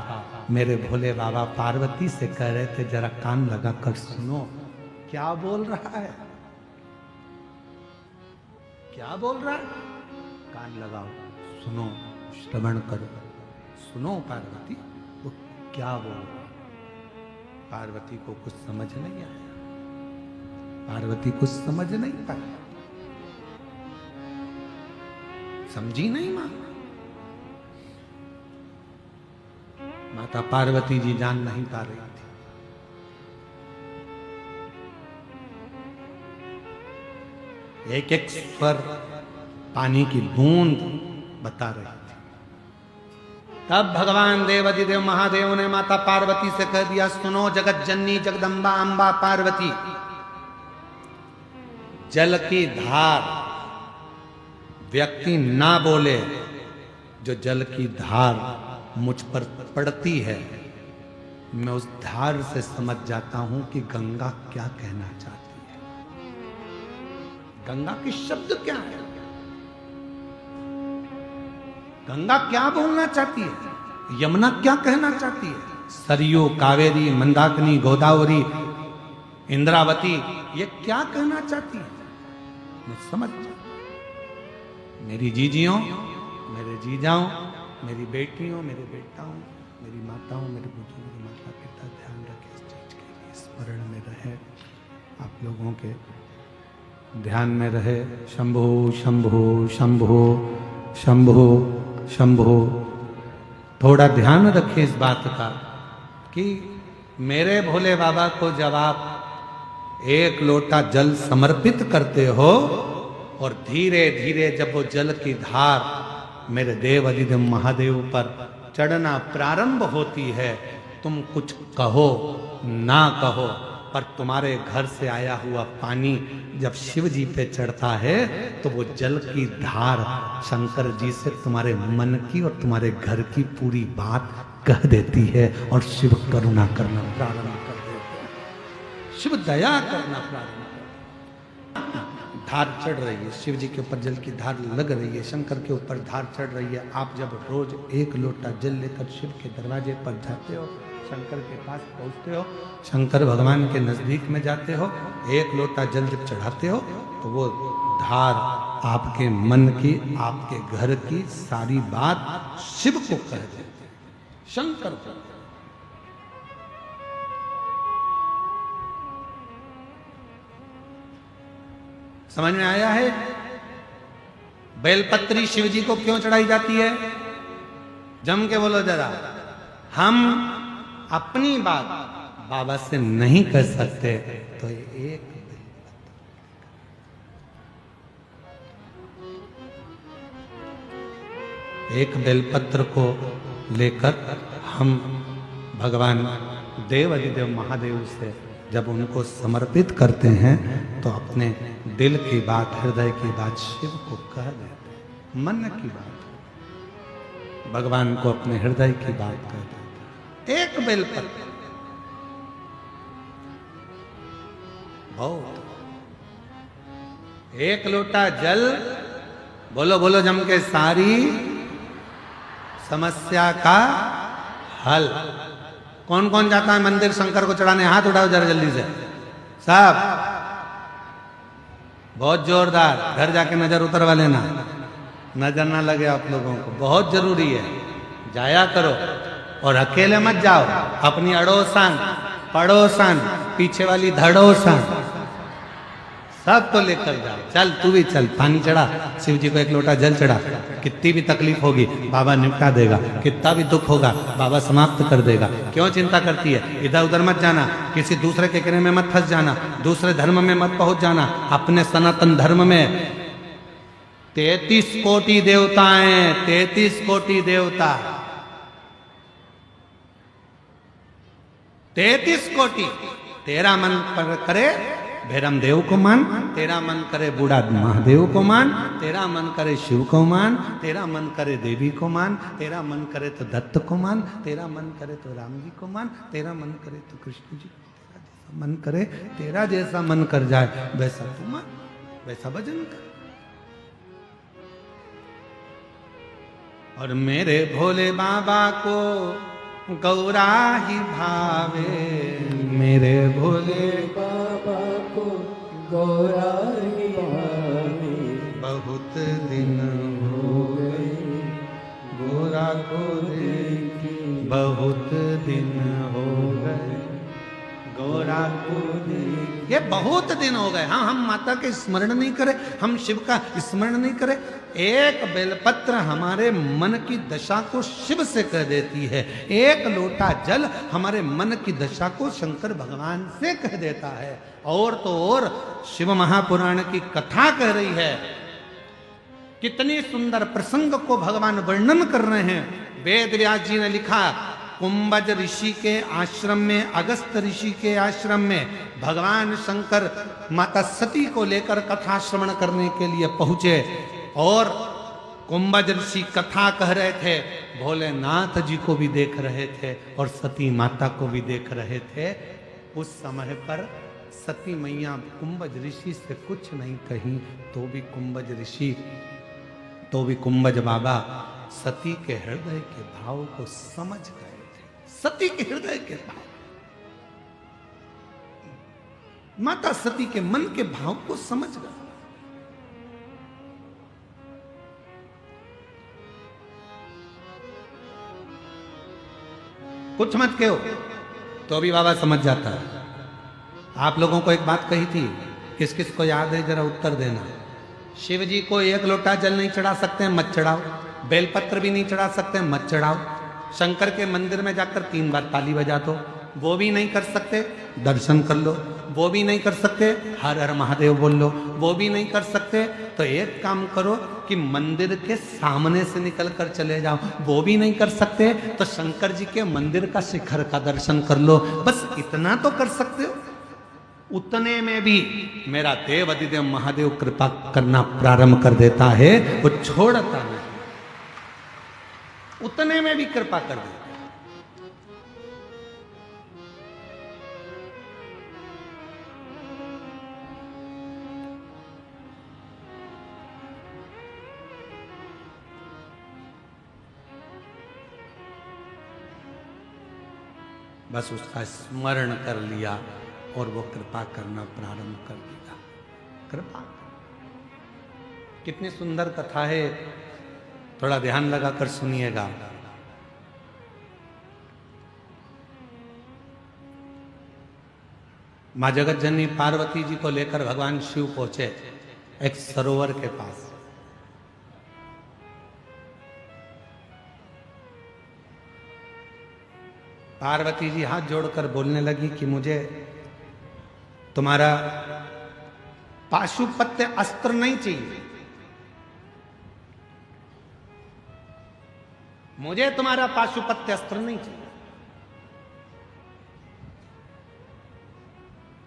मेरे भोले बाबा पार्वती से कह रहे थे, जरा कान लगा कर सुनो क्या बोल रहा है, क्या बोल रहा है, कान लगाओ सुनो, श्रवण करो, सुनो पार्वती वो क्या बोल रहा। पार्वती को कुछ समझ नहीं आया, पार्वती कुछ समझ नहीं पाई, समझी नहीं मां। माता पार्वती जी जान नहीं पा रही थी। एक एक स्वर पानी की बूंद बता रही थी। तब भगवान देवाधिदेव महादेव ने माता पार्वती से कह दिया, सुनो जगत जननी जगदम्बा अम्बा पार्वती, जल की धार व्यक्ति ना बोले, जो जल की धार मुझ पर पड़ती है, मैं उस धार से समझ जाता हूं कि गंगा क्या कहना चाहती है, गंगा के शब्द क्या है, गंगा क्या बोलना चाहती है, यमुना क्या कहना चाहती है, सरयू कावेरी मंदाकिनी गोदावरी इंद्रावती ये क्या कहना चाहती है, मैं समझ जाता। मेरी जीजियों, मेरे जीजाओं, मेरी बेटियों, मेरे बेटाओं, मेरी माताओं, मेरे बुजुर्ग माता पिता, ध्यान रखें इस चीज के लिए, स्मरण में रहे, आप लोगों के ध्यान में रहे। शंभो शंभो शंभो शंभो शंभो। थोड़ा ध्यान रखें इस बात का कि मेरे भोले बाबा को जब आप एक लोटा जल समर्पित करते हो और धीरे धीरे जब वो जल की धार मेरे देव अधिदेव महादेव पर चढ़ना प्रारंभ होती है, तुम कुछ कहो ना कहो, पर तुम्हारे घर से आया हुआ पानी जब शिव जी पे चढ़ता है तो वो जल की धार शंकर जी से तुम्हारे मन की और तुम्हारे घर की पूरी बात कह देती है और शिव करुणा करना प्रारंभ कर देते हैं, शिव दया करना प्रारंभ कर देते हैं। धार चढ़ रही है, शिव जी के ऊपर जल की धार लग रही है, शंकर के ऊपर धार चढ़ रही है। आप जब रोज एक लोटा जल लेकर शिव के दरवाजे पर जाते हो, शंकर के पास पहुंचते हो, शंकर भगवान के नजदीक में जाते हो, एक लोटा जल जब चढ़ाते हो तो वो धार आपके मन की, आपके घर की सारी बात शिव को कह देते हैं, शंकर को। समझ में आया है? बेलपत्री शिव जी को क्यों चढ़ाई जाती है? जम के बोलो जरा। हम अपनी बात बाबा से नहीं कर सकते तो एक बेलपत्र को लेकर हम भगवान देव अधिदेव महादेव से जब उनको समर्पित करते हैं तो अपने दिल की बात, हृदय की बात शिव को कह देते हैं, मन की बात भगवान को अपने हृदय की बात कह देते हैं। एक बेलपत्र बहुत, एक लोटा जल, बोलो बोलो जम के, सारी समस्या का हल। कौन कौन जाता है मंदिर शंकर को चढ़ाने? हाथ उठाओ जरा जल्दी से सब, बहुत जोरदार। घर जाके नजर उतरवा लेना, नजर ना लगे आप लोगों को, बहुत जरूरी है, जाया करो। और अकेले मत जाओ, अपनी अड़ोसन पड़ोसन पीछे वाली धड़ोसन सबको लेकर जाओ। चल तू भी चल, पानी चढ़ा, शिव जी को एक लोटा जल चढ़ा, कितनी भी तकलीफ होगी बाबा निपटा देगा, कितना भी दुख होगा बाबा समाप्त कर देगा। क्यों चिंता करती है? इधर उधर मत जाना, किसी दूसरे के कहने में मत फंस जाना, दूसरे धर्म में मत पहुंच जाना, अपने सनातन धर्म में 33 कोटि देवताएं, 33 कोटि देवता, 33 कोटि। तेरा मन पर करे भैरम देव को मान, तेरा मन करे बूढ़ा महादेव को मान, तेरा मन करे शिव को मान, तेरा मन करे देवी को मान, तेरा मन करे तो दत्त को मान, तेरा मन करे तो राम जी को मान, तेरा मन करे तो कृष्ण जी को, तेरा जैसा मन करे, तेरा जैसा मन कर जाए वैसा तू मान, वैसा भजन कर। और मेरे भोले बाबा को गौरा ही भावे, मेरे भोले बाबा को गौरा ही भावे, बहुत दिन हो गए गौरा को देखे, बहुत दिन हो गए गौरा को देखे। ये बहुत दिन हो गए। हाँ, हम माता के स्मरण नहीं करें, हम शिव का स्मरण नहीं करें। एक बेलपत्र हमारे मन की दशा को शिव से कह देती है, एक लोटा जल हमारे मन की दशा को शंकर भगवान से कह देता है। और तो और शिव महापुराण की कथा कह रही है कितने सुंदर प्रसंग को भगवान वर्णन कर रहे हैं। वेद व्यास जी ने लिखा, कुंभज ऋषि के आश्रम में, अगस्त ऋषि के आश्रम में भगवान शंकर माता सती को लेकर कथा श्रवण करने के लिए पहुंचे और कुंभज ऋषि कथा कह रहे थे, भोलेनाथ जी को भी देख रहे थे और सती माता को भी देख रहे थे। उस समय पर सती मैया कुंभज ऋषि से कुछ नहीं कही, तो भी कुंभज बाबा सती के हृदय के भाव को समझ गए थे। सती के हृदय के भाव, माता सती के मन के भाव को समझ गए। कुछ मत कहो तो भी बाबा समझ जाता है। आप लोगों को एक बात कही थी, किस किस को याद है जरा उत्तर देना। शिव जी को एक लोटा जल नहीं चढ़ा सकते, मत चढ़ाओ। बेलपत्र भी नहीं चढ़ा सकते, मत चढ़ाओ। शंकर के मंदिर में जाकर 3 बार ताली बजा दो, वो भी नहीं कर सकते, दर्शन कर लो। वो भी नहीं कर सकते, हर हर महादेव बोल लो। वो भी नहीं कर सकते तो एक काम करो कि मंदिर के सामने से निकल कर चले जाओ। वो भी नहीं कर सकते तो शंकर जी के मंदिर का शिखर का दर्शन कर लो। बस इतना तो कर सकते हो। उतने में भी मेरा देव अधिदेव महादेव कृपा करना प्रारंभ कर देता है, वो छोड़ता नहीं। उतने में भी कृपा कर देता है। बस उसका स्मरण कर लिया और वो कृपा करना प्रारंभ कर दिया। कृपा कितनी सुंदर कथा है, थोड़ा ध्यान लगाकर सुनिएगा। मां जगत जननी पार्वती जी को लेकर भगवान शिव पहुंचे एक सरोवर के पास। पार्वती जी हाथ जोड़कर बोलने लगी कि मुझे तुम्हारा पाशुपत्य अस्त्र नहीं चाहिए, मुझे तुम्हारा पाशुपत्य अस्त्र नहीं चाहिए।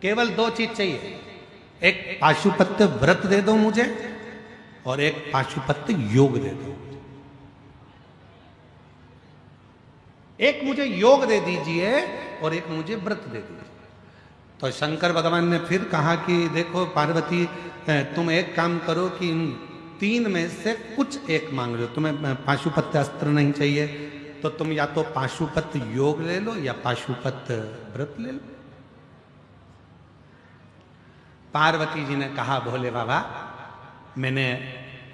केवल 2 चीज चाहिए, एक पाशुपत्य व्रत दे दो मुझे और एक पाशुपत्य योग दे दो। एक मुझे योग दे दीजिए और एक मुझे व्रत दे दीजिए। तो शंकर भगवान ने फिर कहा कि देखो पार्वती, तुम एक काम करो कि इन 3 में से कुछ एक मांग लो। तुम्हें पाशुपत्य अस्त्र नहीं चाहिए तो तुम या तो पाशुपत्य योग ले लो या पाशुपत्य व्रत ले लो। पार्वती जी ने कहा, भोले बाबा,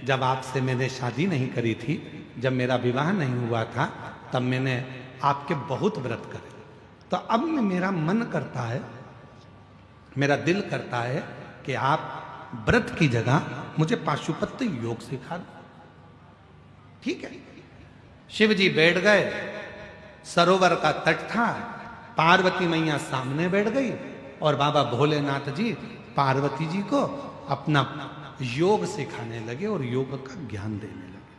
जब आपसे मैंने शादी नहीं करी थी, जब मेरा विवाह नहीं हुआ था, तब मैंने आपके बहुत व्रत करे। तो अब मेरा मन करता है, मेरा दिल करता है कि आप व्रत की जगह मुझे पाशुपत्य योग सिखा दो। ठीक है। शिव जी बैठ गए, सरोवर का तट था, पार्वती मैया सामने बैठ गई और बाबा भोलेनाथ जी पार्वती जी को अपना योग सिखाने लगे और योग का ज्ञान देने लगे।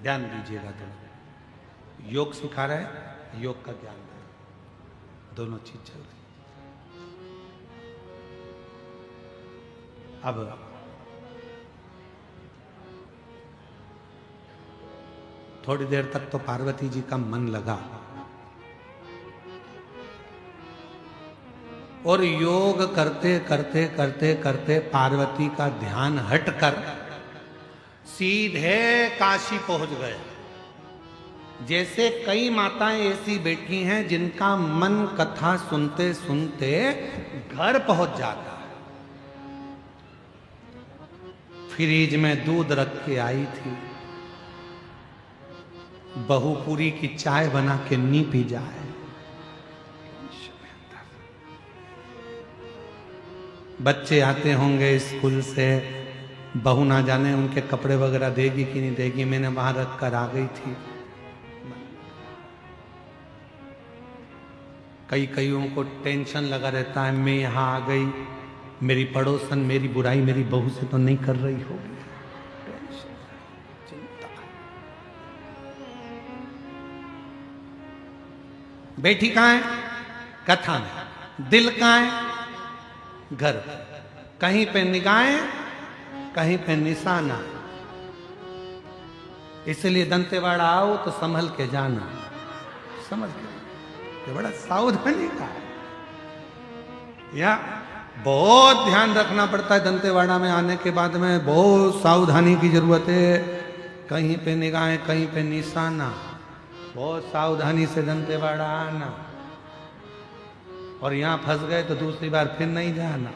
ध्यान दीजिएगा, योग सिखा रहे हैं, योग का ज्ञान दे रहे, दोनों चीज चल रही। अब थोड़ी देर तक तो पार्वती जी का मन लगा और योग करते करते करते करते पार्वती का ध्यान हटकर सीधे काशी पहुंच गए। जैसे कई माताएं ऐसी बैठी हैं जिनका मन कथा सुनते सुनते घर पहुंच जाता है। फ्रिज में दूध रख के आई थी, बहू पूरी की चाय बना के नी पी जाए। बच्चे आते होंगे स्कूल से, बहू ना जाने उनके कपड़े वगैरह देगी कि नहीं देगी, मैंने वहां रख कर आ गई थी। कईयों को टेंशन लगा रहता है, मैं यहां आ गई मेरी पड़ोसन मेरी बुराई मेरी बहू से तो नहीं कर रही होगी। चिंता। बेटी कहाँ है? कथा में। दिल कहाँ है? घर पे। कहीं पे निगाहें, कहीं पे निशाना। इसलिए दंतेवाड़ा आओ तो संभल के जाना, समझ के। ये बड़ा सावधानी का है। या बहुत ध्यान रखना पड़ता है दंतेवाड़ा में आने के बाद में, बहुत सावधानी की जरूरत है। कहीं पे निगाहें, कहीं पे निशाना। बहुत सावधानी से दंतेवाड़ा आना, और यहां फंस गए तो दूसरी बार फिर नहीं जाना,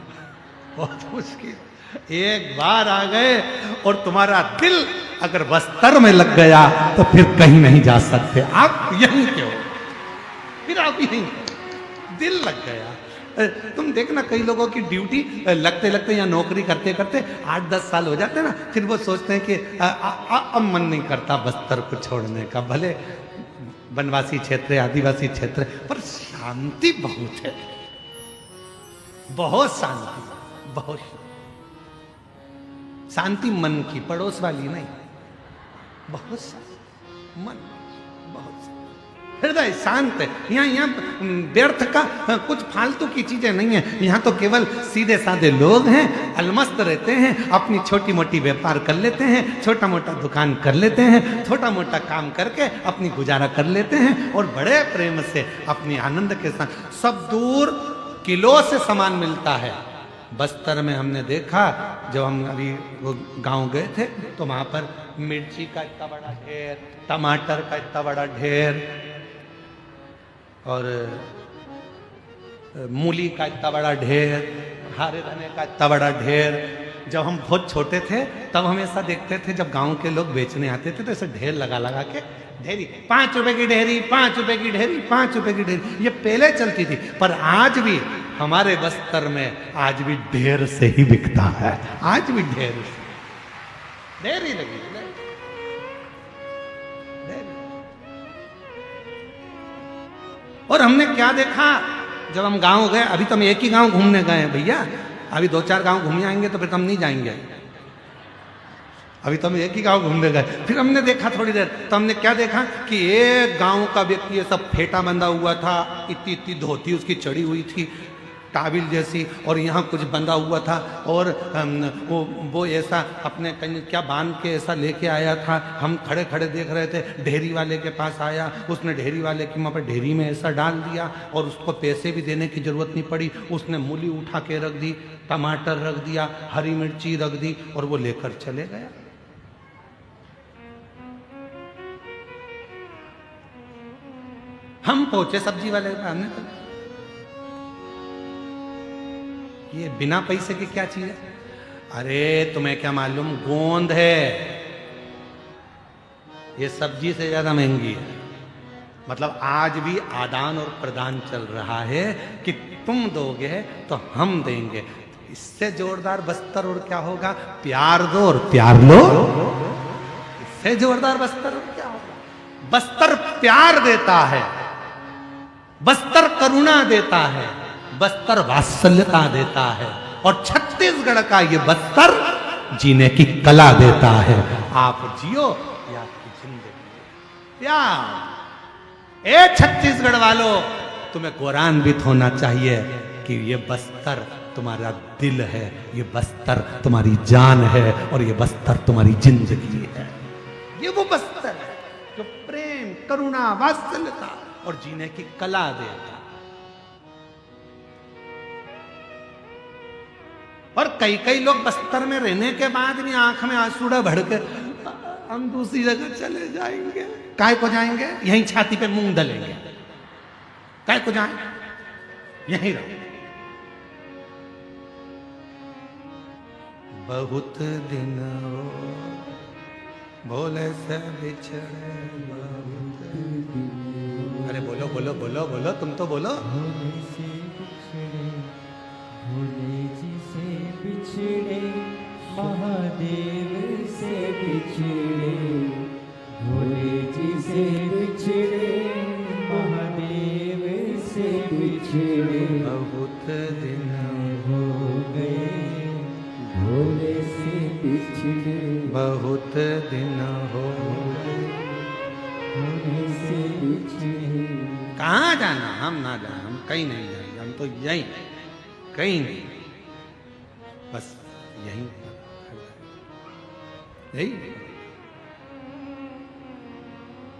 बहुत मुश्किल। एक बार आ गए और तुम्हारा दिल अगर बस्तर में लग गया तो फिर कहीं नहीं जा सकते, आप यहीं के हो, फिर आप यहीं। दिल लग गया। तुम देखना कई लोगों की ड्यूटी लगते लगते या नौकरी करते करते 8-10 साल हो जाते हैं ना, फिर वो सोचते हैं कि अब मन नहीं करता बस्तर को छोड़ने का। भले वनवासी क्षेत्र है, आदिवासी क्षेत्र है, पर शांति बहुत है, बहुत शांति, बहुत शांति मन की, पड़ोस वाली नहीं। बहुत शांति मन, बहुत हृदय शांत है। यहाँ व्यर्थ का कुछ फालतू की चीजें नहीं है। यहाँ तो केवल सीधे साधे लोग हैं, अलमस्त रहते हैं, अपनी छोटी मोटी व्यापार कर लेते हैं, छोटा मोटा दुकान कर लेते हैं, छोटा मोटा काम करके अपनी गुजारा कर लेते हैं, और बड़े प्रेम से अपनी आनंद के साथ। सब दूर किलो से सामान मिलता है। बस्तर में हमने देखा, जब हम अभी वो गांव गए थे तो वहां पर मिर्ची का इतना बड़ा ढेर, टमाटर का इतना बड़ा ढेर, और मूली का इतना बड़ा ढेर, हरे धने का इतना बड़ा ढेर। जब हम बहुत छोटे थे तब हम ऐसा देखते थे, जब गांव के लोग बेचने आते थे तो ऐसे ढेर लगा लगा के, ढेरी 5 रुपए की ढेरी, 5 रुपए की ढेरी, 5 रुपए की ढेरी, ये पहले चलती थी। पर आज भी हमारे बस्तर में आज भी ढेर से ही बिकता है, आज भी ढेर से, ढेर ही लगी। और हमने क्या देखा जब हम गांव गए, अभी तो हम एक ही गांव घूमने गए हैं भैया, अभी 2-4 गांव घूम आएंगे तो फिर हम नहीं जाएंगे। अभी तो हम एक ही गांव घूमने गए, फिर हमने देखा थोड़ी देर, तो हमने क्या देखा कि एक गांव का व्यक्ति ये सब फेटा बंधा हुआ था, इतनी इतनी धोती उसकी चढ़ी हुई थी टाबिल जैसी, और यहाँ कुछ बंधा हुआ था, और वो ऐसा अपने कहीं क्या बांध के ऐसा लेके आया था। हम खड़े खड़े देख रहे थे, ढेरी वाले के पास आया, उसने ढेरी वाले की वहाँ पर ढेरी में ऐसा डाल दिया, और उसको पैसे भी देने की जरूरत नहीं पड़ी। उसने मूली उठा के रख दी, टमाटर रख दिया, हरी मिर्ची रख दी, और वो लेकर चले गया। हम पहुंचे सब्जी वाले के, हमने कहा ये बिना पैसे की क्या चीज है? अरे तुम्हें क्या मालूम, गोंद है, ये सब्जी से ज्यादा महंगी है। मतलब आज भी आदान और प्रदान चल रहा है कि तुम दोगे तो हम देंगे। इससे जोरदार बस्तर और क्या होगा? प्यार दो और प्यार लो, इससे जोरदार बस्तर और क्या होगा? बस्तर प्यार देता है, बस्तर करुणा देता है, बस्तर वात्सल्यता देता है, और छत्तीसगढ़ का ये बस्तर जीने की कला देता है। आप जियो या आपकी जिंदगी प्यार। ए छत्तीसगढ़ वालों, तुम्हें गौरवान्वित होना चाहिए कि ये बस्तर तुम्हारा दिल है, ये बस्तर तुम्हारी जान है, और ये बस्तर तुम्हारी जिंदगी है। ये वो बस्तर है जो प्रेम, करुणा, वात्सल्यता और जीने की कला देता। और कई कई लोग बस्तर में रहने के बाद भी आंख में आंसू भर के हम दूसरी जगह चले जाएंगे। काय को जाएंगे? यहीं छाती पे मूंग डलेंगे। काय को जाएं? यहीं रहो। बहुत दिन भोले से बिछड़े, अरे बोलो बोलो बोलो बोलो, तुम तो बोलो। बिछड़े महादेव से बिछड़े, भोले जी से बिछड़े, महादेव से बिछड़े, बहुत दिन हो गए बहुत दिन हो गए। होने से बिछड़े कहाँ जाना, हम ना जाए, हम कहीं नहीं जाएंगे, हम तो यहीं, कहीं नहीं, बस यहीं यही।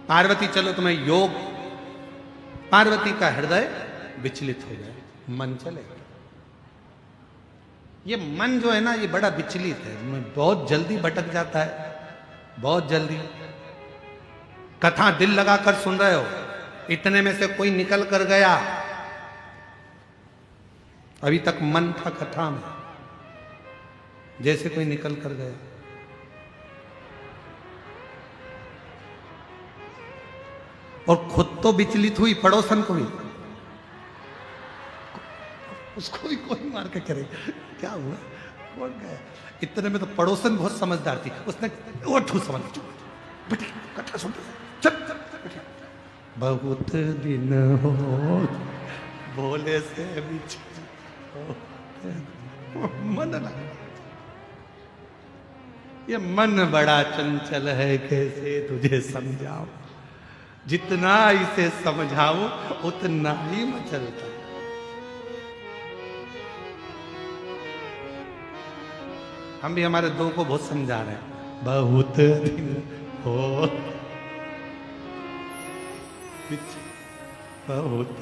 पार्वती चलो तुम्हें योग, पार्वती का हृदय विचलित हो जाए, मन चले। ये मन जो है ना, ये बड़ा विचलित है, बहुत जल्दी भटक जाता है, बहुत जल्दी। कथा दिल लगाकर सुन रहे हो, इतने में से कोई निकल कर गया, अभी तक मन था कथा में, जैसे कोई निकल कर गया। और खुद तो विचलित हुई, पड़ोसन को भी, उसको भी कोई मार के करे क्या हुआ, कौन गया। इतने में तो पड़ोसन बहुत समझदार थी, उसने वो ठूस समझ, बेटी कथा सुन, चल बेटी। बहुत दिन हो भोले से मन लगा, ये मन बड़ा चंचल है, कैसे तुझे समझाऊं, जितना इसे समझाऊं उतना ही मचलता है। हम भी हमारे दो को बहुत समझा रहे हैं, बहुत दिन हो, बहुत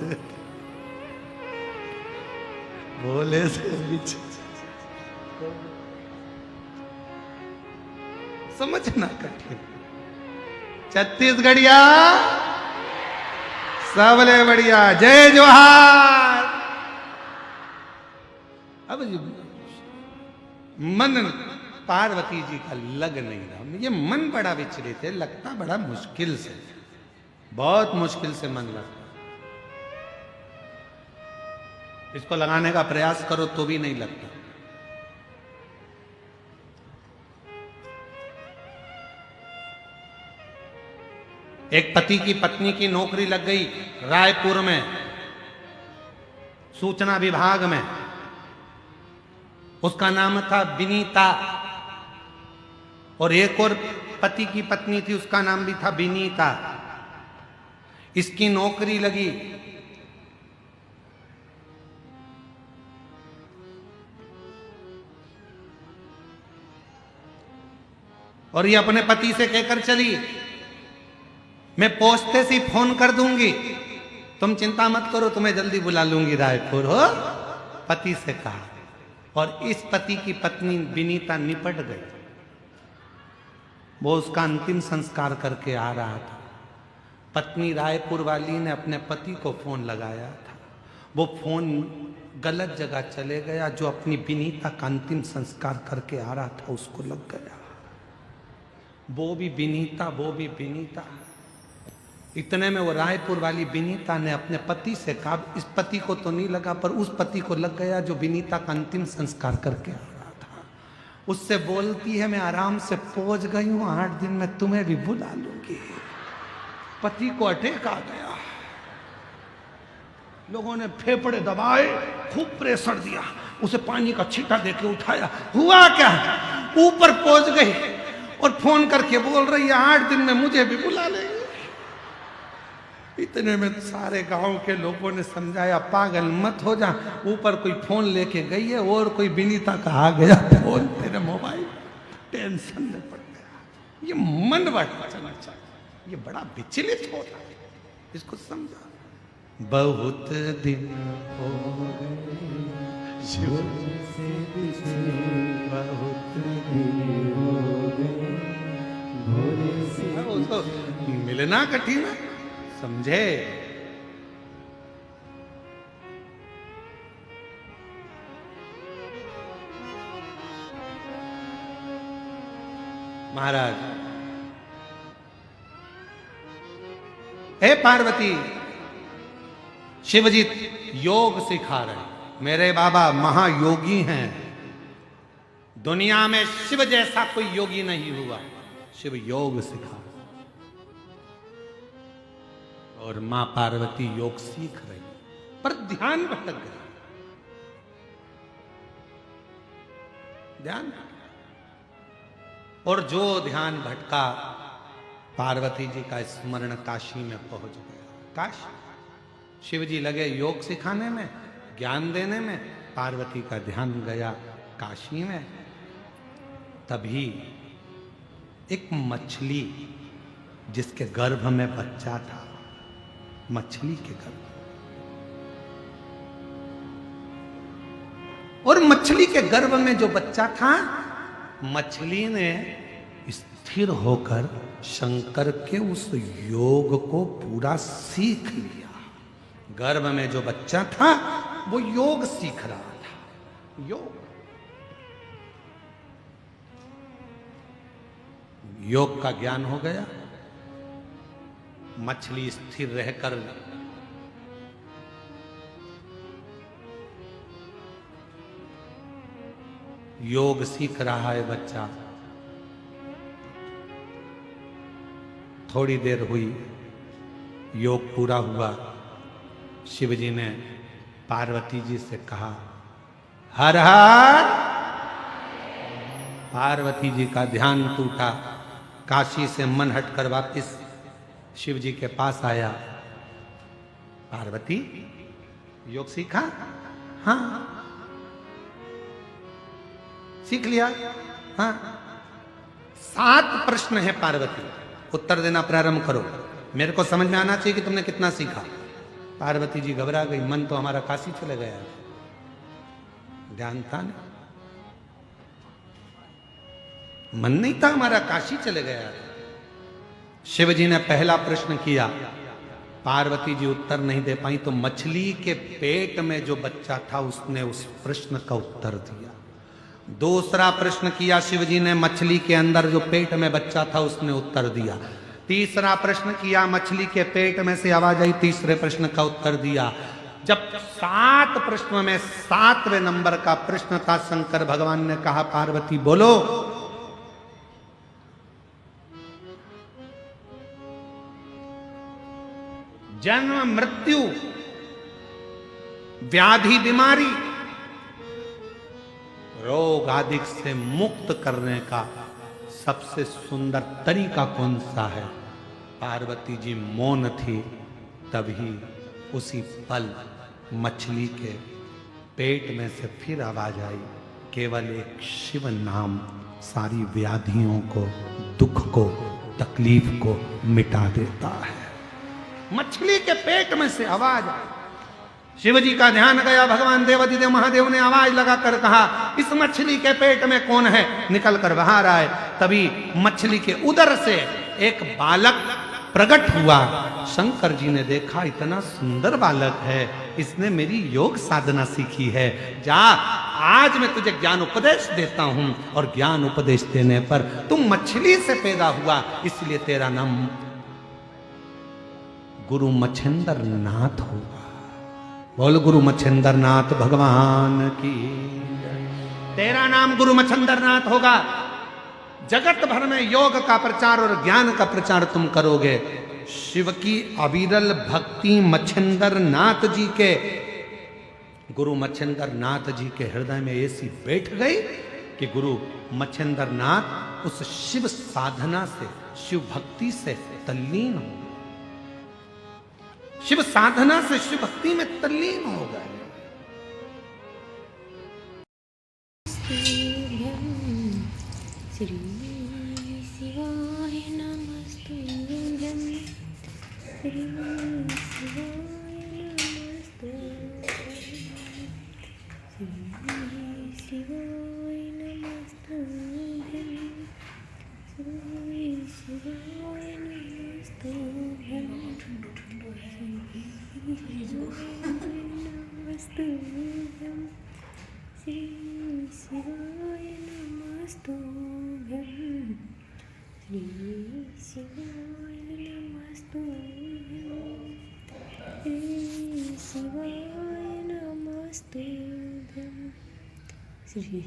भोले से समझना कठिन। छत्तीसगढ़िया सबले बढ़िया, जय जोहार। अब मन पार्वती जी का लग नहीं रहा, ये मन बड़ा विचलित है, लगता बड़ा मुश्किल से, बहुत मुश्किल से मन लगता। इसको लगाने का प्रयास करो तो भी नहीं लगता। एक पति की पत्नी की नौकरी लग गई रायपुर में, सूचना विभाग में। उसका नाम था विनीता, और एक और पति की पत्नी थी, उसका नाम भी था विनीता। इसकी नौकरी लगी। और ये अपने पति से कहकर चली, मैं पहुंचते से फोन कर दूंगी, तुम चिंता मत करो, तुम्हें जल्दी बुला लूंगी रायपुर, हो। पति से कहा, और इस पति की पत्नी विनीता निपट गई। वो उसका अंतिम संस्कार करके आ रहा था। पत्नी रायपुर वाली ने अपने पति को फोन लगाया था, वो फोन गलत जगह चले गया, जो अपनी विनीता का अंतिम संस्कार करके आ रहा था उसको लग गया। वो भी विनीता, वो भी विनीता। इतने में वो रायपुर वाली विनीता ने अपने पति से कहा, इस पति को तो नहीं लगा, पर उस पति को लग गया जो विनीता का अंतिम संस्कार करके आ रहा था। उससे बोलती है, मैं आराम से पहुंच गई हूं, 8 दिन में तुम्हें भी बुला लूंगी। पति को अटैक आ गया, लोगों ने फेफड़े दबाए, खूब प्रेशर दिया, उसे पानी का छींटा देके उठाया। हुआ क्या, ऊपर पहुंच गई और फोन करके बोल रही है, 8 दिन में मुझे भी बुला लेंगे। इतने में सारे गांव के लोगों ने समझाया, पागल मत हो जा, ऊपर कोई फोन लेके गई है और कोई विनीता का आ गया फोन तेरे मोबाइल, टेंशन में पड़ गया। ये मन बढ़ना चाहिए, ये बड़ा विचलित हो रहा है, इसको समझा। बहुत दिन हो गए शिव से बिछड़े, बहुत दिन हो गए भोले से उसको मिलना कठिन है, समझे। महाराज, हे पार्वती, शिवजी योग सिखा रहे हैं। मेरे बाबा महायोगी हैं, दुनिया में शिव जैसा कोई योगी नहीं हुआ। शिव योग सिखा, और मां पार्वती योग सीख रही, पर ध्यान भटक गया। ध्यान, और जो ध्यान भटका, पार्वती जी का स्मरण काशी में पहुंच गया। काशी, शिव जी लगे योग सिखाने में, ज्ञान देने में, पार्वती का ध्यान गया काशी में। तभी एक मछली जिसके गर्भ में बच्चा था, मछली के गर्भ, और मछली के गर्भ में जो बच्चा था, मछली ने स्थिर होकर शंकर के उस योग को पूरा सीख लिया। गर्भ में जो बच्चा था वो योग सीख रहा था। योग का ज्ञान हो गया। मछली स्थिर रहकर योग सीख रहा है बच्चा। थोड़ी देर हुई, योग पूरा हुआ। शिव जी ने पार्वती जी से कहा, हर हर। पार्वती जी का ध्यान टूटा। काशी से मन हटकर वापस शिव जी के पास आया। पार्वती, योग सीखा? हाँ, सीख लिया। हाँ, 7 प्रश्न है पार्वती, उत्तर देना प्रारंभ करो। मेरे को समझ में आना चाहिए कि तुमने कितना सीखा। पार्वती जी घबरा गई, मन तो हमारा काशी चले गया, ध्यान था नहीं, मन नहीं था हमारा, काशी चले गया। शिव जी ने पहला प्रश्न किया, पार्वती जी उत्तर नहीं दे पाई, तो मछली के पेट में जो बच्चा था उसने उस प्रश्न का उत्तर दिया। दूसरा प्रश्न किया शिव जी ने, मछली के अंदर जो पेट में बच्चा था उसने उत्तर दिया। तीसरा प्रश्न किया, मछली के पेट में से आवाज आई, तीसरे प्रश्न का उत्तर दिया। जब 7 प्रश्नों में 7वें नंबर का प्रश्न था, शंकर भगवान ने कहा, पार्वती बोलो। जन्म मृत्यु व्याधि बीमारी रोग आदि से मुक्त करने का सबसे सुंदर तरीका कौन सा है? पार्वती जी मौन थी। तभी उसी पल मछली के पेट में से फिर आवाज आई, केवल एक शिव नाम सारी व्याधियों को, दुख को, तकलीफ को मिटा देता है। मछली के पेट में से आवाज आई। शिव जी का ध्यान गया। भगवान देवाधिदेव महादेव ने आवाज लगाकर कहा, इस मछली के पेट में कौन है? निकल कर बाहर आए। तभी मछली के उदर से एक बालक प्रकट हुआ। शंकर जी ने देखा, इतना सुंदर बालक है, इसने मेरी योग साधना सीखी है। जा, आज मैं तुझे ज्ञान उपदेश देता हूं, और ज्ञान उपदेश देने पर तुम मछली से पैदा हुआ, इसलिए तेरा नाम गुरु मच्छिंद्र नाथ होगा। बोल गुरु मच्छिंद्र नाथ भगवान की। तेरा नाम गुरु मच्छिंद्र नाथ होगा। जगत भर में योग का प्रचार और ज्ञान का प्रचार तुम करोगे। शिव की अविरल भक्ति मच्छिंद्र नाथ जी के, गुरु मच्छिंद्र नाथ जी के हृदय में ऐसी बैठ गई कि गुरु मच्छिंद्र नाथ उस शिव साधना से, शिव भक्ति से तल्लीन हो, शिव साधना से शिव भक्ति में तल्लीन हो गए। श्री शिवाय नमस्तुभ्यं, श्री शिवाय नमस्तुभ्यं, श्री शिवाय नमस्तुभ्यं, श्री शिवाय नमस्तुभ्यं, नमस्तुभ्यं, श्री शिवाय नमस्तुभ्यं, श्री शिवाय नमस्तुभ्यं, श्री शिवाय नमस्तुभ्यं, श्री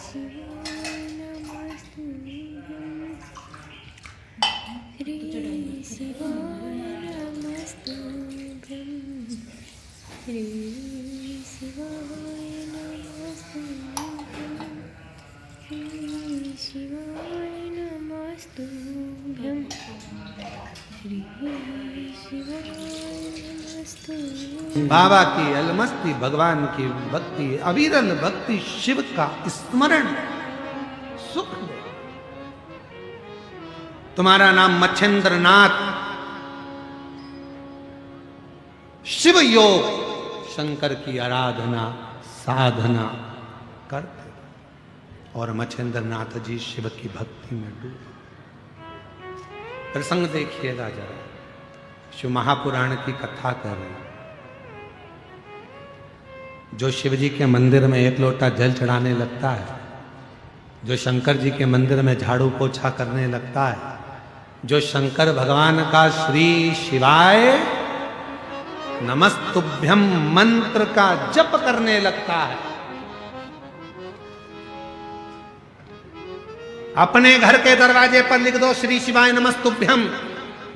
शिवाय नमस्तुभ्यं, श्री शिवाय नमस्तुभ्यं, श्री शिवाय नमस्तुभ्यं, श्री शिवाय बाबा की अलमस्ती, भगवान की भक्ति, अविरल भक्ति, शिव का स्मरण सुख दे। तुम्हारा नाम मच्छिंद्र नाथ, शिव योग, शंकर की आराधना साधना करते और मच्छिंद्र नाथ जी शिव की भक्ति में डूबे। प्रसंग देखिएगा जरा, शिव महापुराण की कथा कर रहे हैं। जो शिव जी के मंदिर में एक लोटा जल चढ़ाने लगता है, जो शंकर जी के मंदिर में झाड़ू पोछा करने लगता है, जो शंकर भगवान का श्री शिवाय नमस्तुभ्यम मंत्र का जप करने लगता है, अपने घर के दरवाजे पर लिख दो श्री शिवाय नमस्तुभ्यम,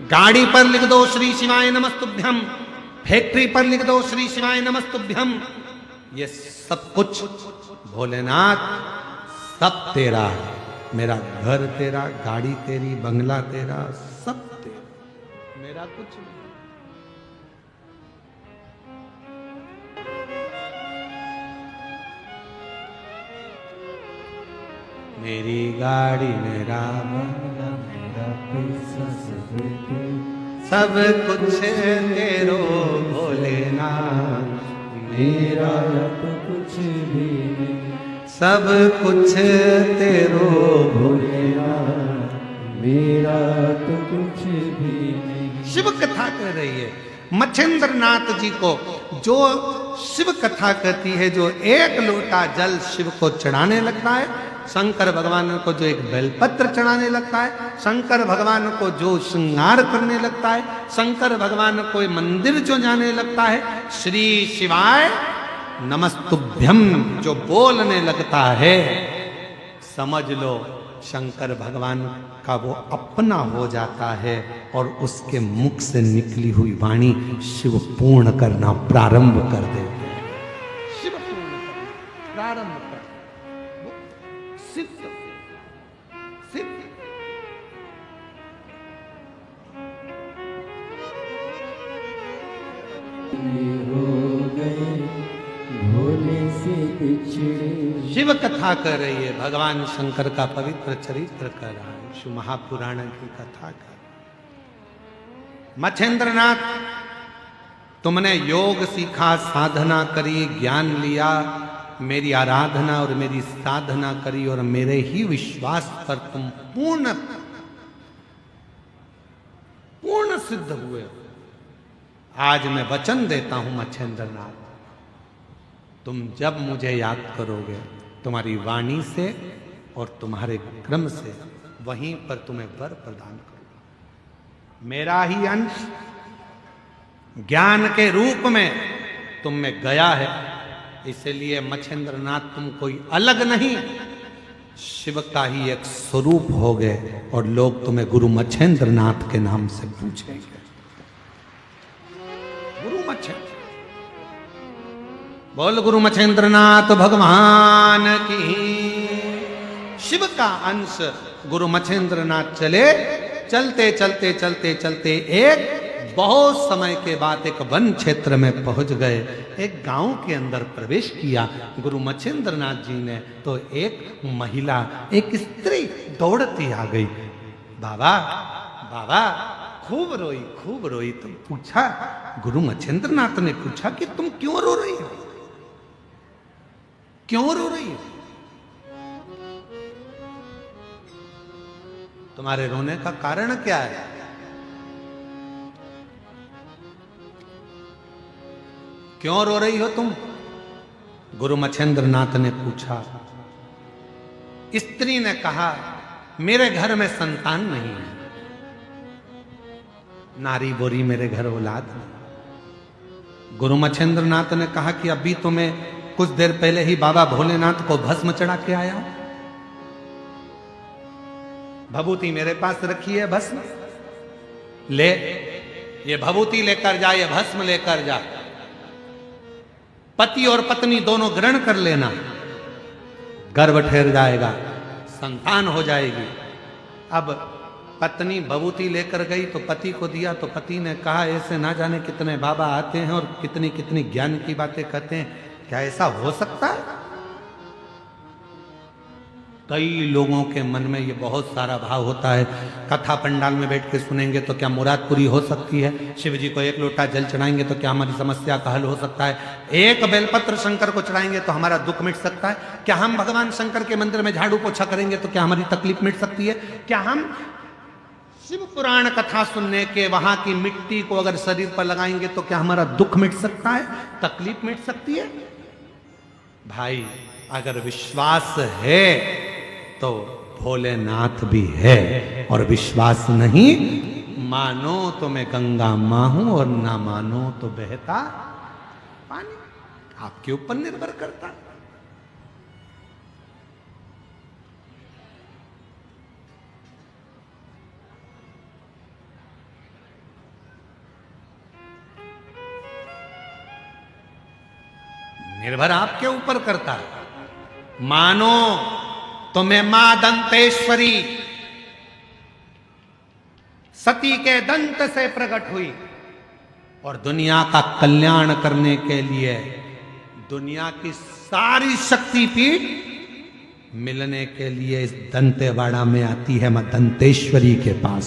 गाड़ी पर लिख दो श्री शिवाय नमस्तुभ्यम, फैक्ट्री पर लिख दो श्री शिवाय नमस्तुभ्यम। ये सब कुछ भोलेनाथ सब तेरा है। मेरा घर तेरा, गाड़ी तेरी, बंगला तेरा, सब तेरा, मेरा कुछ नहीं। मेरी गाड़ी, मेरा बंगला, मेरा पैसा सब तेरा, सब कुछ तेरो भोलेनाथ, मेरा तो कुछ भी नहीं, सब कुछ तेरो भोलेनाथ, मेरा तो कुछ भी नहीं। शिव कथा कह रही है मच्छिंद्र नाथ जी को, जो शिव कथा कहती है, जो एक लोटा जल शिव को चढ़ाने लगता है, शंकर भगवान को जो एक बेलपत्र चढ़ाने लगता है, शंकर भगवान को जो श्रृंगार करने लगता है, शंकर भगवान को मंदिर जो जाने लगता है, श्री शिवाय नमस्तुभ्यम जो बोलने लगता है, समझ लो शंकर भगवान का वो अपना हो जाता है और उसके मुख से निकली हुई वाणी शिव पूर्ण करना प्रारंभ कर देते हैं। शिव पूर्ण करना प्रारंभ कर वो सिद्ध सिद्ध। हो गए भोले से बिछड़े। शिव कथा कर रही है, भगवान शंकर का पवित्र चरित्र कर रहा है, शिव महापुराण की कथा कर। मच्छिंद्रनाथ, तुमने योग सीखा, साधना करी, ज्ञान लिया, मेरी आराधना और मेरी साधना करी और मेरे ही विश्वास पर तुम पूर्ण सिद्ध हुए हो। आज मैं वचन देता हूं मच्छिंद्रनाथ, तुम जब मुझे याद करोगे तुम्हारी वाणी से और तुम्हारे क्रम से, वहीं पर तुम्हें वर प्रदान करूंगा। मेरा ही अंश ज्ञान के रूप में तुम में गया है, इसलिए मच्छिंद्रनाथ तुम कोई अलग नहीं, शिव का ही एक स्वरूप हो गए और लोग तुम्हें गुरु मच्छिंद्रनाथ के नाम से पूछेंगे। गुरु मच्छिंद्र, बोल गुरु मच्छिंद्रनाथ भगवान की। शिव का अंश गुरु मच्छिंद्रनाथ चलते चलते चलते चलते एक बहुत समय के बाद एक वन क्षेत्र में पहुंच गए। एक गांव के अंदर प्रवेश किया गुरु मच्छिंद्रनाथ जी ने, तो एक महिला, एक स्त्री दौड़ती आ गई। बाबा बाबा, खूब रोई। तुम पूछा, गुरु मच्छिंद्रनाथ ने पूछा कि तुम क्यों रो रही हो, क्यों रो रही हो? तुम्हारे रोने का कारण क्या है? क्यों रो रही हो तुम? गुरु मच्छिंद्रनाथ ने पूछा। स्त्री ने कहा, मेरे घर में संतान नहीं है, नारी बोरी मेरे घर औलाद नहीं। गुरु मच्छिंद्रनाथ ने कहा कि अभी तो मैं कुछ देर पहले ही बाबा भोलेनाथ को भस्म चढ़ा के आया, भभूति मेरे पास रखी है, भस्म ले, ये भभूति लेकर जा, ये भस्म लेकर जा, पति और पत्नी दोनों ग्रहण कर लेना, गर्भ ठहर जाएगा, संतान हो जाएगी। अब पत्नी बबूती लेकर गई तो पति को दिया, तो पति ने कहा ऐसे ना जाने कितने बाबा आते हैं और कितनी कितनी ज्ञान की बातें कहते हैं, क्या ऐसा हो सकता है? कई लोगों के मन में ये बहुत सारा भाव होता है। कथा पंडाल में बैठ के सुनेंगे तो क्या मुराद पूरी हो सकती है? शिव जी को एक लोटा जल चढ़ाएंगे तो क्या हमारी समस्या का हल हो सकता है? एक बेलपत्र शंकर को चढ़ाएंगे तो हमारा दुख मिट सकता है? क्या हम भगवान शंकर के मंदिर में झाड़ू पोछा करेंगे तो क्या हमारी तकलीफ मिट सकती है? क्या हम शिव पुराण कथा सुनने के वहां की मिट्टी को अगर शरीर पर लगाएंगे तो क्या हमारा दुख मिट सकता है? तकलीफ मिट सकती है? भाई अगर विश्वास है तो भोलेनाथ भी है, और विश्वास नहीं, मानो तो मैं गंगा मां हूं और ना मानो तो बहता पानी। आपके ऊपर निर्भर करता। निर्भर आपके ऊपर करता है। मानो तो मैं मां दंतेश्वरी सती के दंत से प्रकट हुई और दुनिया का कल्याण करने के लिए दुनिया की सारी शक्तिपीठ मिलने के लिए इस दंतेवाड़ा में आती है। मां दंतेश्वरी के पास,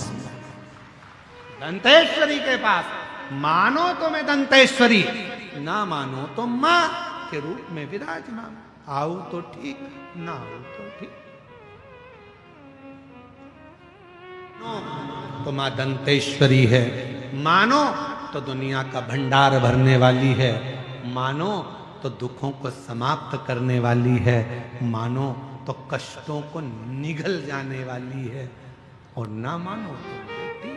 दंतेश्वरी के पास। मानो तो मैं दंतेश्वरी, ना मानो तो मां के रूप में विराजमान। आओ तो ठीक, ना आओ तो ठीक। तो मां दंतेश्वरी है। मानो तो दुनिया का भंडार भरने वाली है। मानो तो दुखों को समाप्त करने वाली है। मानो तो कष्टों को निगल जाने वाली है। और ना मानो तो बेटी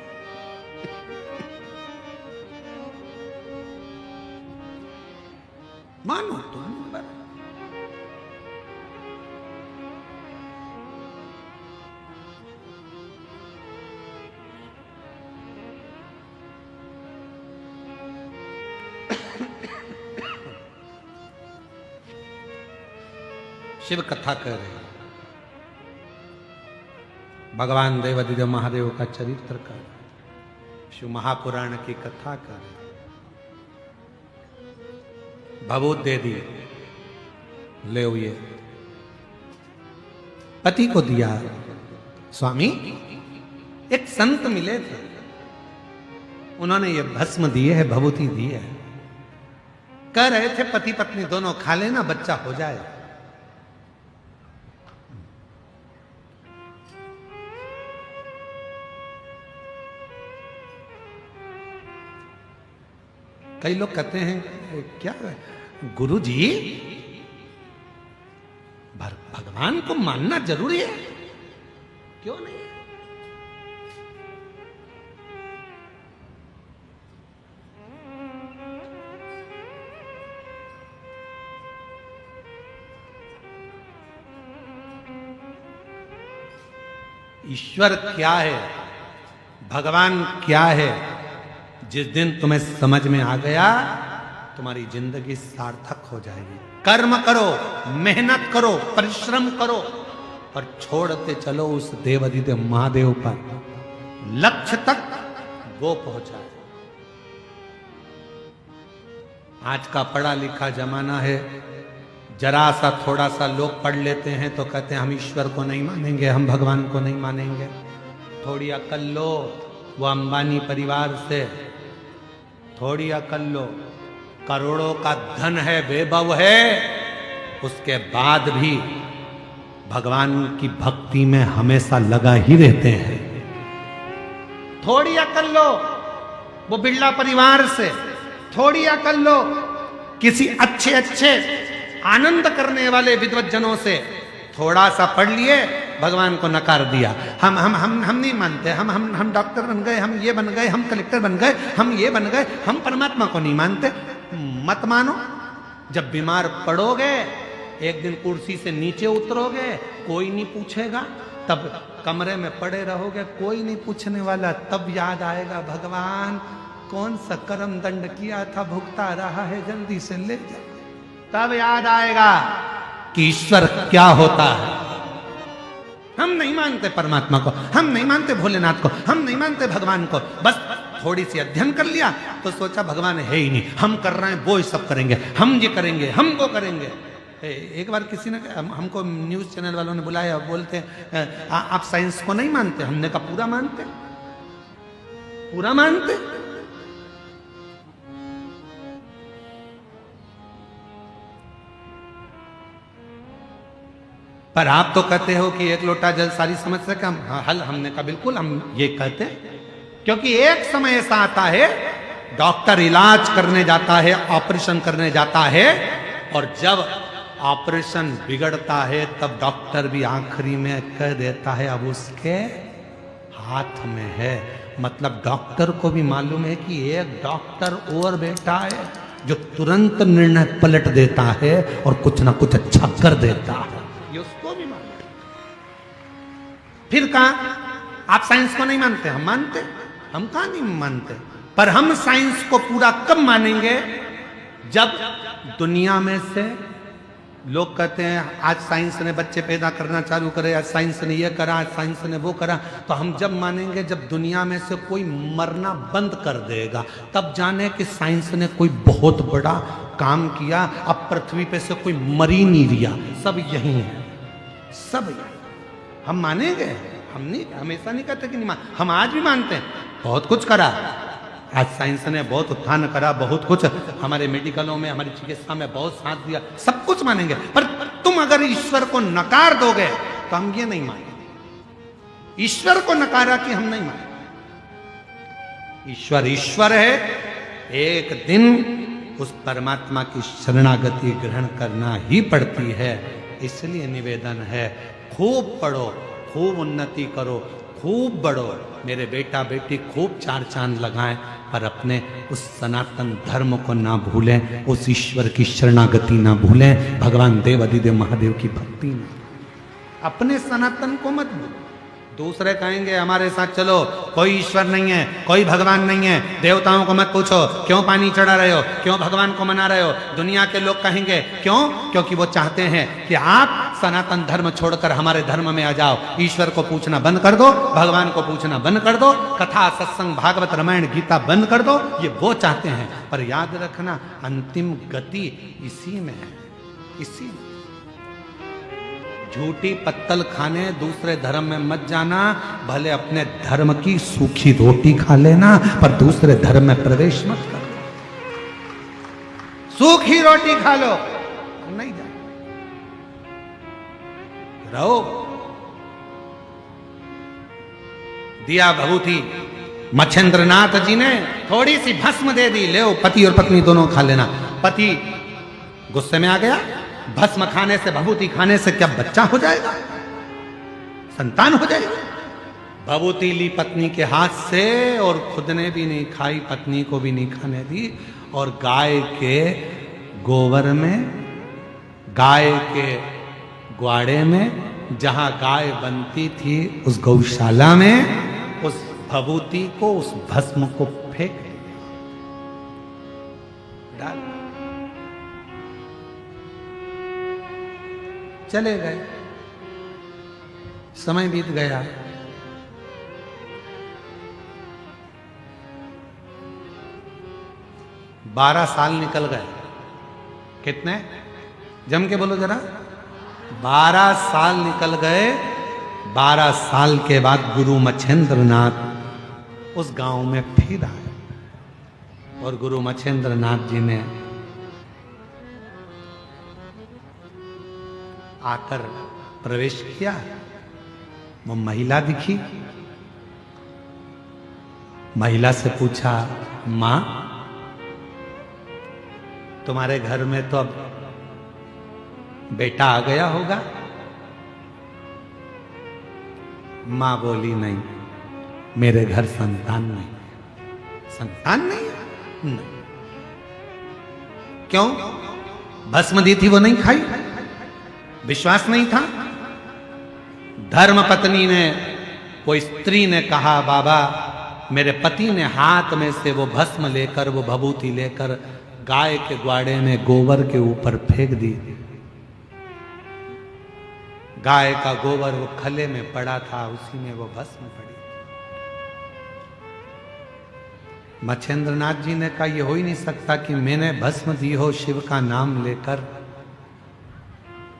मानो तो निर्भर। शिव कथा कर रहे हैं, भगवान देवादिदेव महादेव का चरित्र कर रहे हैं, शिव महापुराण की कथा कर रहे हैं। भभूत दे दी, ले ये पति को दिया। स्वामी एक संत मिले थे, उन्होंने ये भस्म दिए है, भभूति दी है। कह रहे थे पति पत्नी दोनों खा लेना, बच्चा हो जाए। कई लोग कहते हैं क्या गुरु जी भगवान को मानना जरूरी है? क्यों नहीं? ईश्वर क्या है, भगवान क्या है, जिस दिन तुम्हें समझ में आ गया तुम्हारी जिंदगी सार्थक हो जाएगी। कर्म करो, मेहनत करो, परिश्रम करो और छोड़ते चलो उस देवादिदेव महादेव पर, लक्ष्य तक वो पहुंचाए। आज का पढ़ा लिखा जमाना है, जरा सा थोड़ा सा लोग पढ़ लेते हैं तो कहते हैं हम ईश्वर को नहीं मानेंगे, हम भगवान को नहीं मानेंगे। थोड़ी अकल लो, वो अंबानी परिवार से थोड़ी अकल लो, करोड़ों का धन है, वैभव है, उसके बाद भी भगवान की भक्ति में हमेशा लगा ही रहते हैं। थोड़ी अकल लो वो बिरला परिवार से, थोड़ी अकल लो किसी अच्छे अच्छे आनंद करने वाले विद्वज्जनों से। थोड़ा सा पढ़ लिए, भगवान को नकार दिया। हम नहीं मानते, हम डॉक्टर बन गए, हम ये बन गए, हम कलेक्टर बन गए, हम ये बन गए, हम परमात्मा को नहीं मानते। मत मानो। जब बीमार पड़ोगे, एक दिन कुर्सी से नीचे उतरोगे, कोई नहीं पूछेगा, तब कमरे में पड़े रहोगे, कोई नहीं पूछने वाला, तब याद आएगा भगवान कौन सा कर्म दंड किया था, भुगता रहा है, जल्दी से ले जा। तब याद आएगा कि ईश्वर क्या होता है। हम हम नहीं मानते परमात्मा को, हम नहीं मानते भोलेनाथ को, हम नहीं मानते भगवान को। बस थोड़ी सी अध्ययन कर लिया तो सोचा भगवान है ही नहीं, हम कर रहे हैं वो ही सब करेंगे, हम ये करेंगे, हम वो करेंगे। एक बार किसी ने हमको न्यूज चैनल वालों ने बुलाया, बोलते आप साइंस को नहीं मानते? हमने कहा पूरा मानते, पूरा मानते। पर आप तो कहते हो कि एक लोटा जल सारी समस्या का हल। हमने कहा बिल्कुल हम ये कहते, क्योंकि एक समय ऐसा आता है डॉक्टर इलाज करने जाता है, ऑपरेशन करने जाता है, और जब ऑपरेशन बिगड़ता है तब डॉक्टर भी आखिरी में कह देता है अब उसके हाथ में है। मतलब डॉक्टर को भी मालूम है कि एक डॉक्टर और बेटा है जो तुरंत निर्णय पलट देता है और कुछ ना कुछ अच्छा कर देता है, ये उसको भी मालूम है। फिर कहा आप साइंस को नहीं मानते? हम मानते। हम कहां नहीं मानते, पर हम साइंस को पूरा कब मानेंगे जब दुनिया में से लोग कहते हैं आज साइंस ने बच्चे पैदा करना चालू करे, आज साइंस ने ये करा, आज साइंस ने वो करा। तो हम जब मानेंगे जब दुनिया में से कोई मरना बंद कर देगा, तब जाने कि साइंस ने कोई बहुत बड़ा काम किया। अब पृथ्वी पे से कोई मर ही नहीं रिया, सब यही है, सब यही। हम मानेंगे, हम नहीं, हमेशा नहीं कहते कि नहीं मान, हम आज भी मानते हैं बहुत कुछ करा। आज साइंस ने बहुत उत्थान करा, बहुत कुछ हमारे मेडिकलों में, हमारी चिकित्सा में बहुत साथ दिया, सब कुछ मानेंगे। पर तुम अगर ईश्वर को नकार दोगे तो हम ये नहीं मानेंगे। ईश्वर को नकारा कि हम नहीं मानेंगे। ईश्वर ईश्वर है, एक दिन उस परमात्मा की शरणागति ग्रहण करना ही पड़ती है। इसलिए निवेदन है खूब पढ़ो, खूब उन्नति करो, खूब बढ़ो। मेरे बेटा बेटी खूब चार चांद लगाएं, पर अपने उस सनातन धर्म को ना भूलें, उस ईश्वर की शरणागति ना भूलें, भगवान देव अधिदेव महादेव की भक्ति ना, अपने सनातन को मत भूलो। दूसरे कहेंगे हमारे साथ चलो, कोई ईश्वर नहीं है, कोई भगवान नहीं है, देवताओं को मत पूछो, क्यों पानी चढ़ा रहे हो, क्यों भगवान को मना रहे हो। दुनिया के लोग कहेंगे क्यों? क्योंकि वो चाहते हैं कि आप सनातन धर्म छोड़कर हमारे धर्म में आ जाओ। ईश्वर को पूछना बंद कर दो, भगवान को पूछना बंद कर दो, कथा सत्संग भागवत रामायण गीता बंद कर दो, ये वो चाहते हैं। पर याद रखना अंतिम गति इसी में है, इसी में। झूठी पत्तल खाने दूसरे धर्म में मत जाना, भले अपने धर्म की सूखी रोटी खा लेना, पर दूसरे धर्म में प्रवेश मत करो। सूखी रोटी खा लो, नहीं जाए रहो। दिया भभूति मच्छेंद्रनाथ जी ने थोड़ी सी भस्म दे दी, ले पति और पत्नी दोनों खा लेना। पति गुस्से में आ गया, भस्म खाने से, भभूति खाने से क्या बच्चा हो जाएगा, संतान हो जाएगा? भभूति ली पत्नी के हाथ से और खुद ने भी नहीं खाई, पत्नी को भी नहीं खाने दी। और गाय के गोबर में, गाय के ग्वाड़े में, जहां गाय बनती थी उस गौशाला में, उस भभूति को, उस भस्म को फेंक डाल, चले गए। समय बीत गया। बारह साल निकल गए। कितने? जम के बोलो जरा। 12 साल निकल गए। 12 साल के बाद गुरु मच्छेंद्रनाथ उस गांव में फिर आए और गुरु मच्छेंद्रनाथ जी ने आकर प्रवेश किया। वो महिला दिखी, महिला से पूछा, मां तुम्हारे घर में तो अब बेटा आ गया होगा? मां बोली, नहीं, मेरे घर संतान नहीं। संतान नहीं? नहीं। क्यों? भस्म दी थी वो नहीं खाई, विश्वास नहीं था। धर्म पत्नी ने, कोई स्त्री ने कहा, बाबा मेरे पति ने हाथ में से वो भस्म लेकर, वो भभूति लेकर गाय के ग्वाड़े में गोबर के ऊपर फेंक दी। गाय का गोबर वो खले में पड़ा था, उसी में वो भस्म पड़ी। मच्छेंद्रनाथ जी ने कहा ये हो ही नहीं सकता कि मैंने भस्म दी हो शिव का नाम लेकर।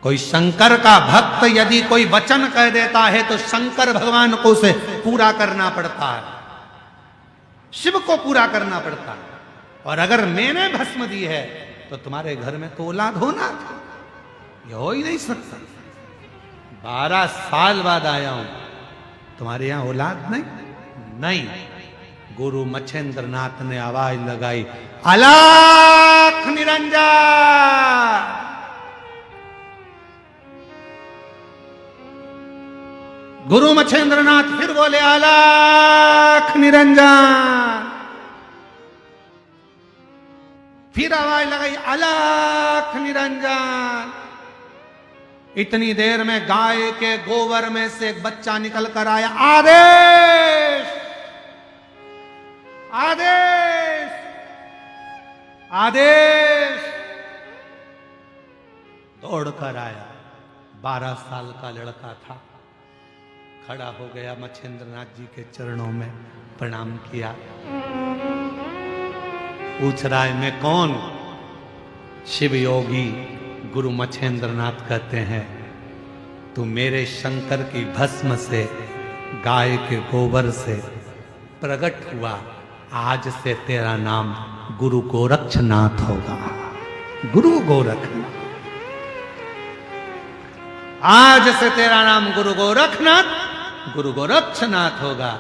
कोई शंकर का भक्त यदि कोई वचन कह देता है तो शंकर भगवान को उसे पूरा करना पड़ता है, शिव को पूरा करना पड़ता है। और अगर मैंने भस्म दी है तो तुम्हारे घर में तो औलाद होना था, ये हो ही नहीं सकता। 12 साल बाद आया हूं, तुम्हारे यहां औलाद नहीं। गुरु मच्छेंद्रनाथ ने आवाज लगाई, अलख निरंजन। गुरु मच्छेंद्रनाथ फिर बोले, अलख निरंजन। फिर आवाज लगाई, अलख निरंजन। इतनी देर में गाय के गोबर में से एक बच्चा निकल कर आया, आदेश आदेश आदेश। दौड़कर आया, 12 साल का लड़का था, खड़ा हो गया, मच्छेंद्रनाथ जी के चरणों में प्रणाम किया। पूछ रहा है मैं कौन? शिव योगी गुरु मच्छेंद्रनाथ कहते हैं, तू मेरे शंकर की भस्म से, गाय के गोबर से प्रकट हुआ, आज से तेरा नाम गुरु गोरक्षनाथ होगा। गुरु गोरखनाथ, आज से तेरा नाम गुरु गोरखनाथ, गुरु गोरक्षनाथ होगा।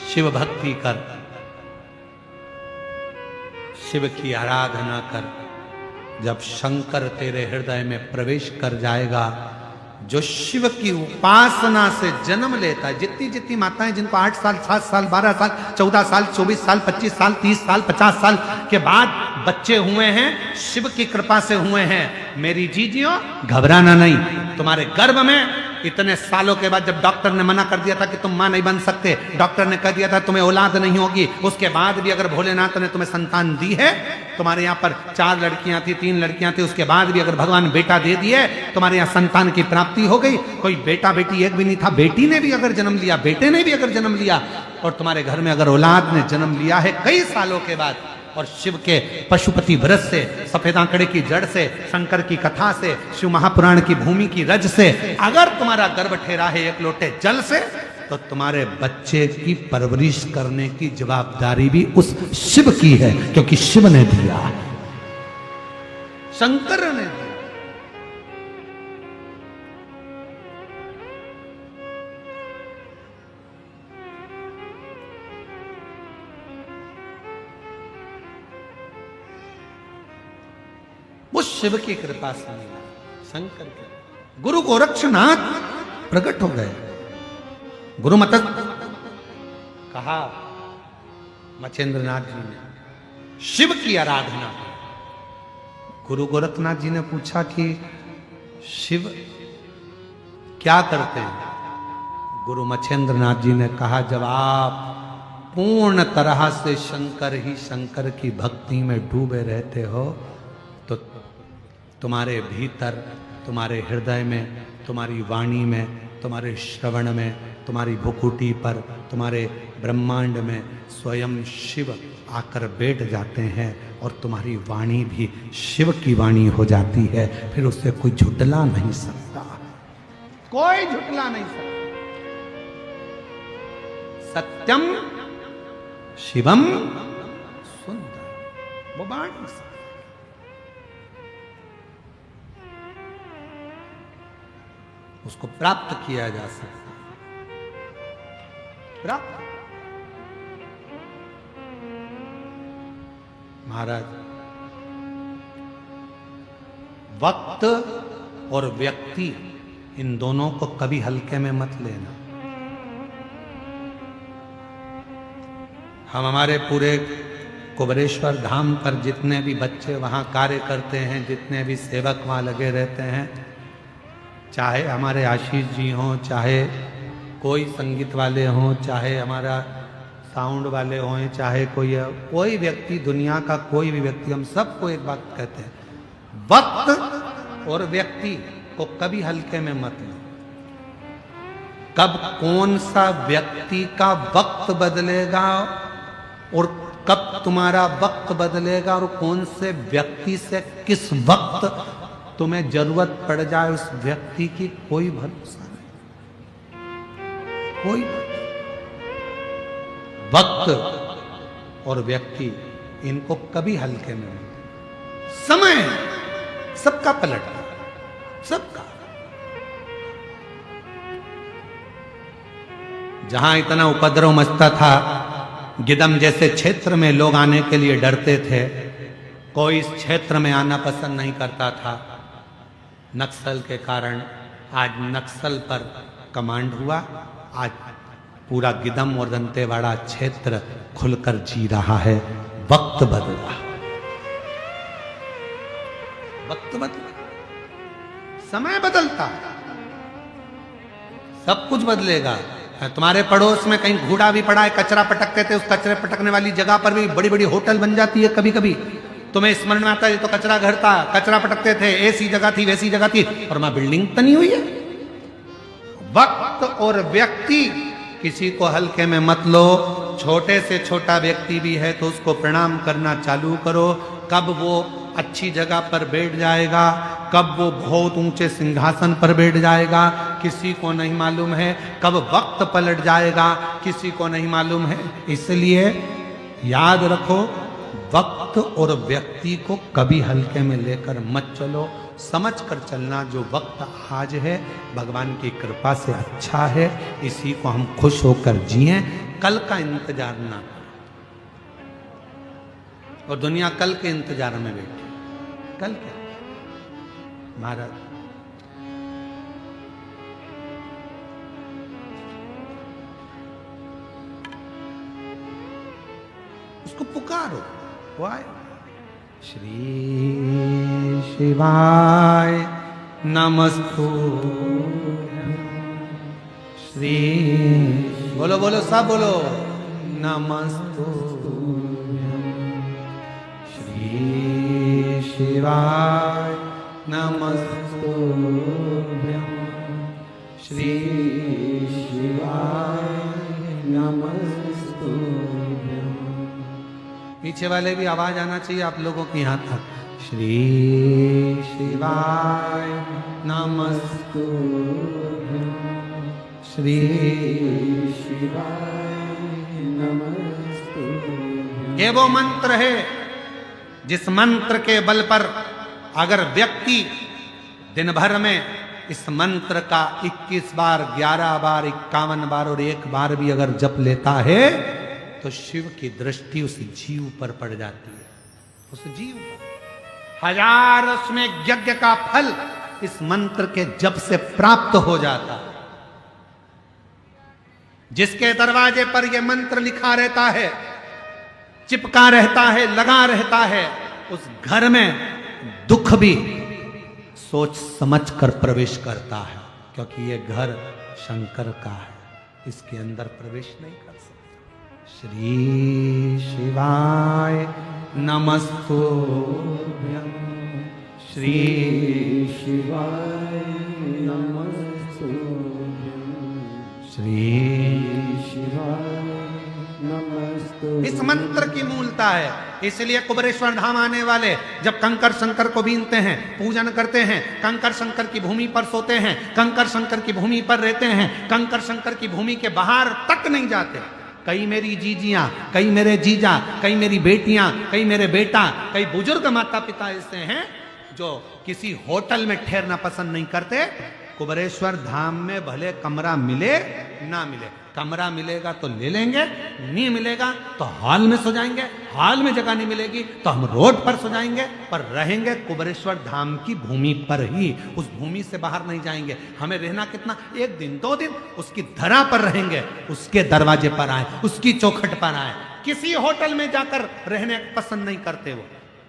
शिव भक्ति कर, शिव की आराधना कर। जब शंकर तेरे हृदय में प्रवेश कर जाएगा, जो शिव की उपासना से जन्म लेता है, जितनी जितनी माताएं जिनको 8 साल 7 साल 12 साल 14 साल 24 साल 25 साल 30 साल 50 साल के बाद बच्चे हुए हैं, शिव की कृपा से हुए हैं, मेरी जीजियों घबराना नहीं। तुम्हारे गर्भ में इतने सालों के बाद जब डॉक्टर ने मना कर दिया था कि तुम मां नहीं बन सकते, डॉक्टर ने कह दिया था तुम्हें औलाद नहीं होगी, उसके बाद भी अगर भोलेनाथ ने तुम्हें संतान दी है, तुम्हारे यहाँ पर 4 लड़कियां थी 3 लड़कियां थी, उसके बाद भी अगर भगवान बेटा दे दिए, तुम्हारे यहाँ संतान की प्राप्ति हो गई। कोई बेटा बेटी एक भी नहीं था, बेटी ने भी अगर जन्म लिया, बेटे ने भी अगर जन्म लिया, और तुम्हारे घर में अगर औलाद ने जन्म लिया है कई सालों के बाद, और शिव के पशुपति व्रत से, सफेद आंकड़े की जड़ से, शंकर की कथा से, शिव महापुराण की भूमि की रज से अगर तुम्हारा गर्भ ठहरा है 1 लोटे जल से, तो तुम्हारे बच्चे की परवरिश करने की जवाबदारी भी उस शिव की है, क्योंकि शिव ने दिया, शंकर ने दिया। वो शिव की कृपा से मिला, शंकर के। गुरु गोरक्षनाथ प्रकट हो गए। गुरु मत कहा मच्छेंद्रनाथ जी ने, शिव की आराधना। गुरु गोरखनाथ जी ने पूछा कि शिव क्या करते हैं? गुरु मच्छेंद्रनाथ जी ने कहा, जब आप पूर्ण तरह से शंकर ही शंकर की भक्ति में डूबे रहते हो, तो तुम्हारे भीतर, तुम्हारे हृदय में, तुम्हारी वाणी में, तुम्हारे श्रवण में, तुम्हारी भुकुटी पर, तुम्हारे ब्रह्मांड में स्वयं शिव आकर बैठ जाते हैं, और तुम्हारी वाणी भी शिव की वाणी हो जाती है। फिर उससे कोई झुटला नहीं सकता, कोई झुटला नहीं सकता। सत्यम शिवम सुंदर, वो वाणी से उसको प्राप्त किया जा सकता, प्राप्त। महाराज, वक्त और व्यक्ति, इन दोनों को कभी हल्के में मत लेना। हम हमारे पूरे कुबरेश्वर धाम पर जितने भी बच्चे वहाँ कार्य करते हैं, जितने भी सेवक वहाँ लगे रहते हैं, चाहे हमारे आशीष जी हों, चाहे कोई संगीत वाले हों, चाहे हमारा साउंड वाले हों, चाहे कोई व्यक्ति, दुनिया का कोई भी व्यक्ति, हम सबको एक बात कहते हैं, वक्त और व्यक्ति इनको कभी हल्के में मत लो। कब कौन सा व्यक्ति का वक्त बदलेगा और कब तुम्हारा वक्त बदलेगा और कौन से व्यक्ति से किस वक्त तुम्हें जरूरत पड़ जाए उस व्यक्ति की कोई भरोसा नहीं, कोई वक्त और व्यक्ति इनको कभी हल्के में नहीं। समय सबका पलटता, सबका। जहां इतना उपद्रव मचता था, गिदम जैसे क्षेत्र में लोग आने के लिए डरते थे, कोई इस क्षेत्र में आना पसंद नहीं करता था। नक्सल के कारण आज नक्सल पर कमांड हुआ, आज पूरा गिदम और दंतेवाड़ा क्षेत्र खुलकर जी रहा है। वक्त बदला, वक्त बदला, समय बदलता, सब कुछ बदलेगा। तुम्हारे पड़ोस में कहीं घूड़ा भी पड़ा है, कचरा पटकते थे, उस कचरे पटकने वाली जगह पर भी बड़ी बड़ी होटल बन जाती है। कभी कभी तुम्हें स्मरण में आता है तो कचरा घर था, कचरा पटकते थे, ऐसी जगह थी वैसी जगह थी, और वहां बिल्डिंग तो नहीं हुई है। वक्त और व्यक्ति, किसी को हल्के में मत लो। छोटे से छोटा व्यक्ति भी है तो उसको प्रणाम करना चालू करो। कब वो अच्छी जगह पर बैठ जाएगा, कब वो बहुत ऊंचे सिंहासन पर बैठ जाएगा, किसी को नहीं मालूम है। कब वक्त पलट जाएगा, किसी को नहीं मालूम है। इसलिए याद रखो, वक्त और व्यक्ति को कभी हल्के में लेकर मत चलो। समझ कर चलना, जो वक्त आज है भगवान की कृपा से अच्छा है, इसी को हम खुश होकर जिएं। कल का इंतजार ना करें, और दुनिया कल के इंतजार में बैठी। कल क्या महाराज, उसको पुकारो, वो आए। श्री शिवाय नमस्तुभ्यं, श्री बोलो बोलो सब बोलो, नमस्तुभ्यं श्री शिवाय नमस्तुभ्यं, श्री शिवाय नमस्तुभ्यं। पीछे वाले भी आवाज आना चाहिए आप लोगों की यहां तक। श्री शिवाय नमस्तुभ्यं, श्री शिवाय नमस्तुभ्यं। ये वो मंत्र है जिस मंत्र के बल पर अगर व्यक्ति दिन भर में इस मंत्र का 21 बार, 11 बार, 51 बार और 1 बार भी अगर जप लेता है तो शिव की दृष्टि उस जीव पर पड़ जाती है। उस जीव पर 1000 उसमें यज्ञ का फल इस मंत्र के जप से प्राप्त हो जाता है। जिसके दरवाजे पर यह मंत्र लिखा रहता है, चिपका रहता है, लगा रहता है, उस घर में दुख भी सोच समझ कर प्रवेश करता है, क्योंकि यह घर शंकर का है, इसके अंदर प्रवेश नहीं कर सकता। श्री शिवाय नमस्तुभ्यं, श्री शिवाय नमस्तुभ्यं, श्री शिवाय नमस्तुभ्यं। इस मंत्र की मूलता है। इसलिए कुबेरेश्वर धाम आने वाले जब कंकर शंकर को बीनते हैं, पूजन करते हैं, कंकर शंकर की भूमि पर सोते हैं, कंकर शंकर की भूमि पर रहते हैं, कंकर शंकर की भूमि के बाहर तक नहीं जाते। कई मेरी जीजियां, कई मेरे जीजा, कई मेरी बेटियां, कई मेरे बेटा, कई बुजुर्ग माता पिता ऐसे हैं जो किसी होटल में ठहरना पसंद नहीं करते। कुबेरेश्वर धाम में भले कमरा मिले ना मिले, कमरा मिलेगा तो ले लेंगे, नहीं मिलेगा तो हॉल में सो जाएंगे, हॉल में जगह नहीं मिलेगी तो हम रोड पर सो जाएंगे, पर रहेंगे कुबेरेश्वर धाम की भूमि पर ही। उस भूमि से बाहर नहीं जाएंगे। हमें रहना कितना, 1 दिन 2 दिन उसकी धरा पर रहेंगे, उसके दरवाजे पर आए, उसकी चौखट पर आए। किसी होटल में जाकर रहने पसंद नहीं करते वो,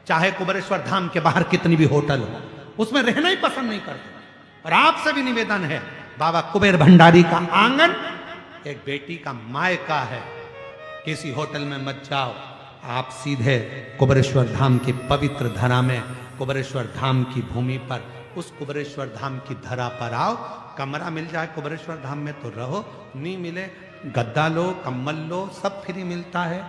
चाहे कुबेरेश्वर धाम के बाहर कितनी भी होटल हो, उसमें रहना ही पसंद नहीं करते। और आपसे भी निवेदन है, बाबा कुबेर भंडारी का आंगन एक बेटी का मायका है। किसी होटल में मत जाओ, आप सीधे कुबेरेश्वर धाम की पवित्र धरा में, कुबेरेश्वर धाम की भूमि पर उस कुबेरेश्वर धाम की धरा पर आओ। कमरा मिल जाए कुबेरेश्वर धाम में तो रहो, नहीं मिले गद्दा लो, कम्बल लो, सब फ्री मिलता है।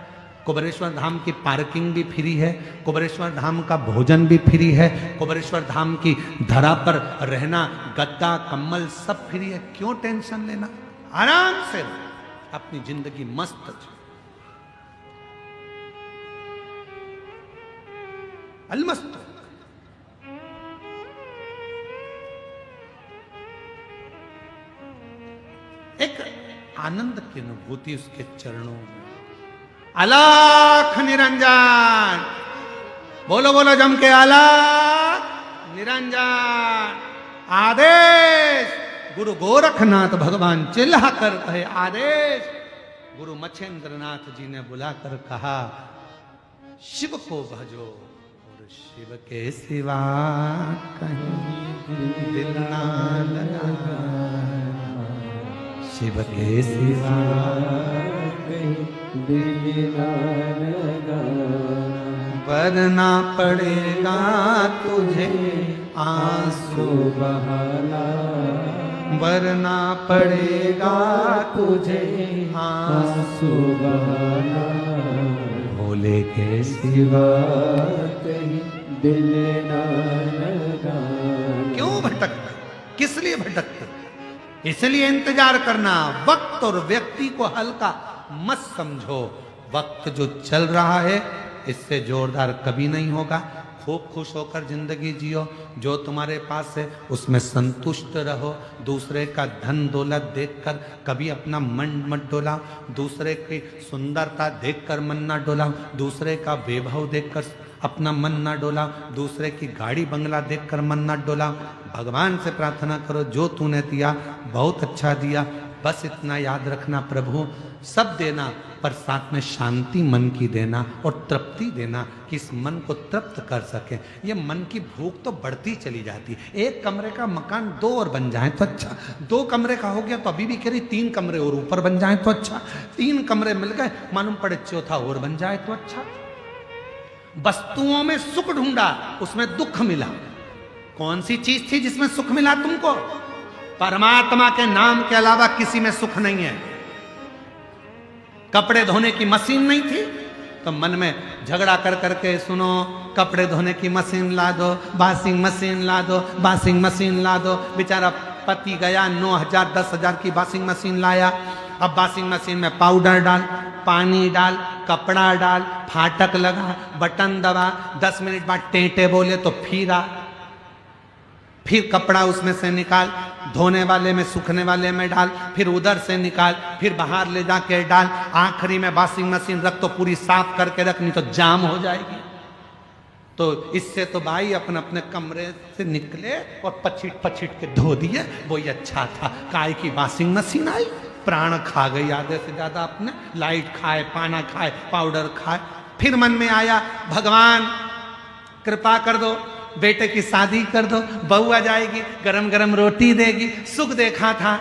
कुबेरेश्वर धाम की पार्किंग भी फ्री है, कुबेरेश्वर धाम का भोजन भी फ्री है, कुबेरेश्वर धाम की धरा पर रहना, गद्दा कम्बल सब फ्री है। क्यों टेंशन लेना, आराम से अपनी जिंदगी मस्त जी। अलमस्त एक आनंद की अनुभूति उसके चरणों में। अलख निरंजन, बोलो बोलो जम के, अलख निरंजन। आदेश गुरु गोरखनाथ भगवान चिल्ला कर कहे आदेश। गुरु मच्छेंद्रनाथ जी ने बुलाकर कहा शिव को भजो, और शिव के सिवा कहीं दिल ना लगा, शिव के सिवा कहीं दिल ना लगा। वरना पड़ेगा तुझे आंसू बहाना, वरना पड़ेगा तुझे आंसू बहाना। भोले के सिवा कहीं दिल ना लगा। क्यों भटकते, किस लिए भटकते? इसलिए इंतजार करना। वक्त और व्यक्ति को हल्का मत समझो। वक्त जो चल रहा है इससे जोरदार कभी नहीं होगा। खूब खुश होकर जिंदगी जियो, जो तुम्हारे पास है उसमें संतुष्ट रहो। दूसरे का धन दौलत देखकर कभी अपना मन मत डोलाओ, दूसरे की सुंदरता देखकर मन ना डोलाओ, दूसरे का वैभव देखकर अपना मन ना डोलाओ, दूसरे की गाड़ी बंगला देखकर मन ना डोलाओ। भगवान से प्रार्थना करो जो तूने दिया बहुत अच्छा दिया, बस इतना याद रखना प्रभु सब देना, पर साथ में शांति मन की देना और तृप्ति देना कि इस मन को तृप्त कर सके। ये मन की भूख तो बढ़ती चली जाती है। एक कमरे का मकान 2 और बन जाए तो अच्छा, 2 कमरे का हो गया तो अभी भी कह रही 3 कमरे और ऊपर बन जाए तो अच्छा, 3 कमरे मिल गए मालूम पड़े चौथा और बन जाए तो अच्छा। वस्तुओं में सुख ढूंढा उसमें दुख मिला। कौन सी चीज थी जिसमें सुख मिला तुमको? परमात्मा के नाम के अलावा किसी में सुख नहीं है। कपड़े धोने की मशीन नहीं थी तो मन में झगड़ा कर करके सुनो कपड़े धोने की मशीन ला दो, वॉशिंग मशीन ला दो, वॉशिंग मशीन ला दो। बेचारा पति गया 9,000 10,000 की वॉशिंग मशीन लाया। अब वॉशिंग मशीन में पाउडर डाल, पानी डाल, कपड़ा डाल, फाटक लगा, बटन दबा, 10 मिनट बाद टेंटे बोले तो फिर कपड़ा उसमें से निकाल, धोने वाले में सूखने वाले में डाल, फिर उधर से निकाल, फिर बाहर ले जाके डाल, आखिरी में वॉशिंग मशीन रख तो पूरी साफ करके रख, नहीं तो जाम हो जाएगी। तो इससे तो भाई अपने अपने कमरे से निकले और पछिट पछिट के धो दिए, वही अच्छा था। काय की वॉशिंग मशीन आई, प्राण खा गई आधे से ज्यादा अपने, लाइट खाए, पाना खाए, पाउडर खाए। फिर मन में आया भगवान कृपा कर दो, बेटे की शादी कर दो, बहू आ जाएगी, गरम गरम रोटी देगी, सुख देखा था।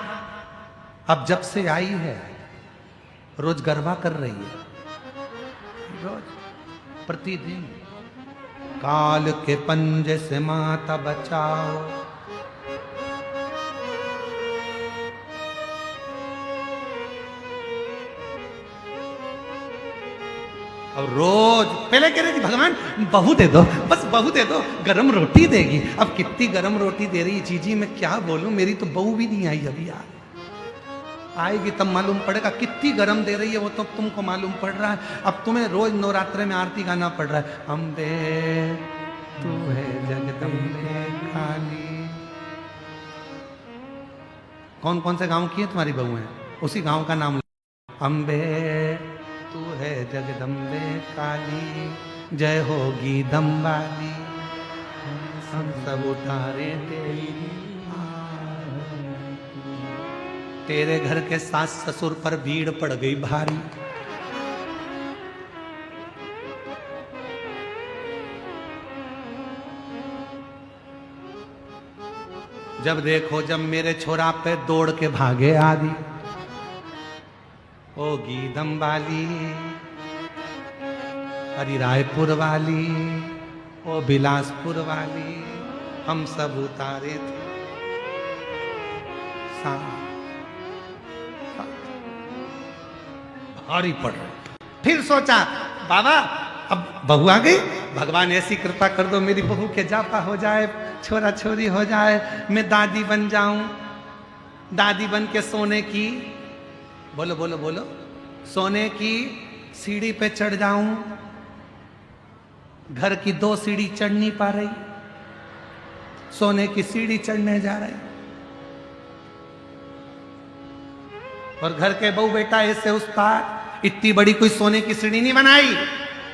अब जब से आई है रोज गरबा कर रही है, रोज प्रतिदिन। काल के पंजे से माता बचाओ, और रोज पहले कह रही थी भगवान बहू दे दो, बस बहू दे दो, गरम रोटी देगी। अब कितनी गरम रोटी दे रही चीजी, मैं क्या बोलूं, मेरी तो बहू भी नहीं आई अभी यार। आएगी तब मालूम पड़ेगा कितनी गरम दे रही है, वो तो तुमको मालूम पड़ रहा है। अब तुम्हें रोज नवरात्रे में आरती गाना पड़ रहा है, अम्बे तू है जगदम्बे काली। कौन कौन से गांव की है तुम्हारी बहू है, उसी गांव का नाम अम्बे तू है जगदम्बे काली, जय होगी दम्बाली, हम सब उतारे तेरे घर के सास ससुर पर भीड़ पड़ गई भारी। जब देखो जब मेरे छोरा पे दौड़ के भागे आदि, ओ गीदम वाली, अरे रायपुर वाली, ओ बिलासपुर वाली, हम सब उतारे थे। भारी पड़ रहा। फिर सोचा बाबा अब बहू आ गई, भगवान ऐसी कृपा कर दो मेरी बहू के जापा हो जाए, छोरा छोरी हो जाए, मैं दादी बन जाऊं। दादी बन के सोने की, बोलो बोलो बोलो, सोने की सीढ़ी पे चढ़ जाऊं। घर की 2 सीढ़ी चढ़ नहीं पा रही, सोने की सीढ़ी चढ़ने जा रही। और घर के बहू बेटा ऐसे उस पार, इतनी बड़ी कोई सोने की सीढ़ी नहीं बनाई।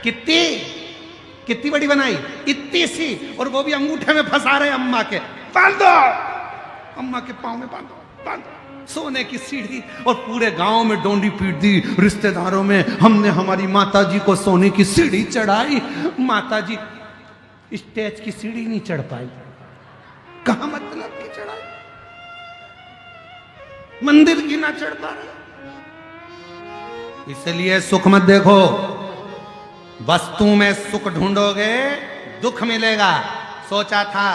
कितनी बड़ी बनाई, इतनी सी, और वो भी अंगूठे में फंसा रहे अम्मा के। बांध दो, अम्मा के पांव में बांधो, बांधो सोने की सीढ़ी। और पूरे गांव में डोंडी पीट दी, रिश्तेदारों में हमने हमारी माता जी को सोने की सीढ़ी चढ़ाई। माता जी स्टेज की सीढ़ी नहीं चढ़ पाई। कहां मतलब की चढ़ाई, मंदिर की ना चढ़ पा रही। इसलिए सुख मत देखो, वस्तु में सुख ढूंढोगे दुख मिलेगा। सोचा था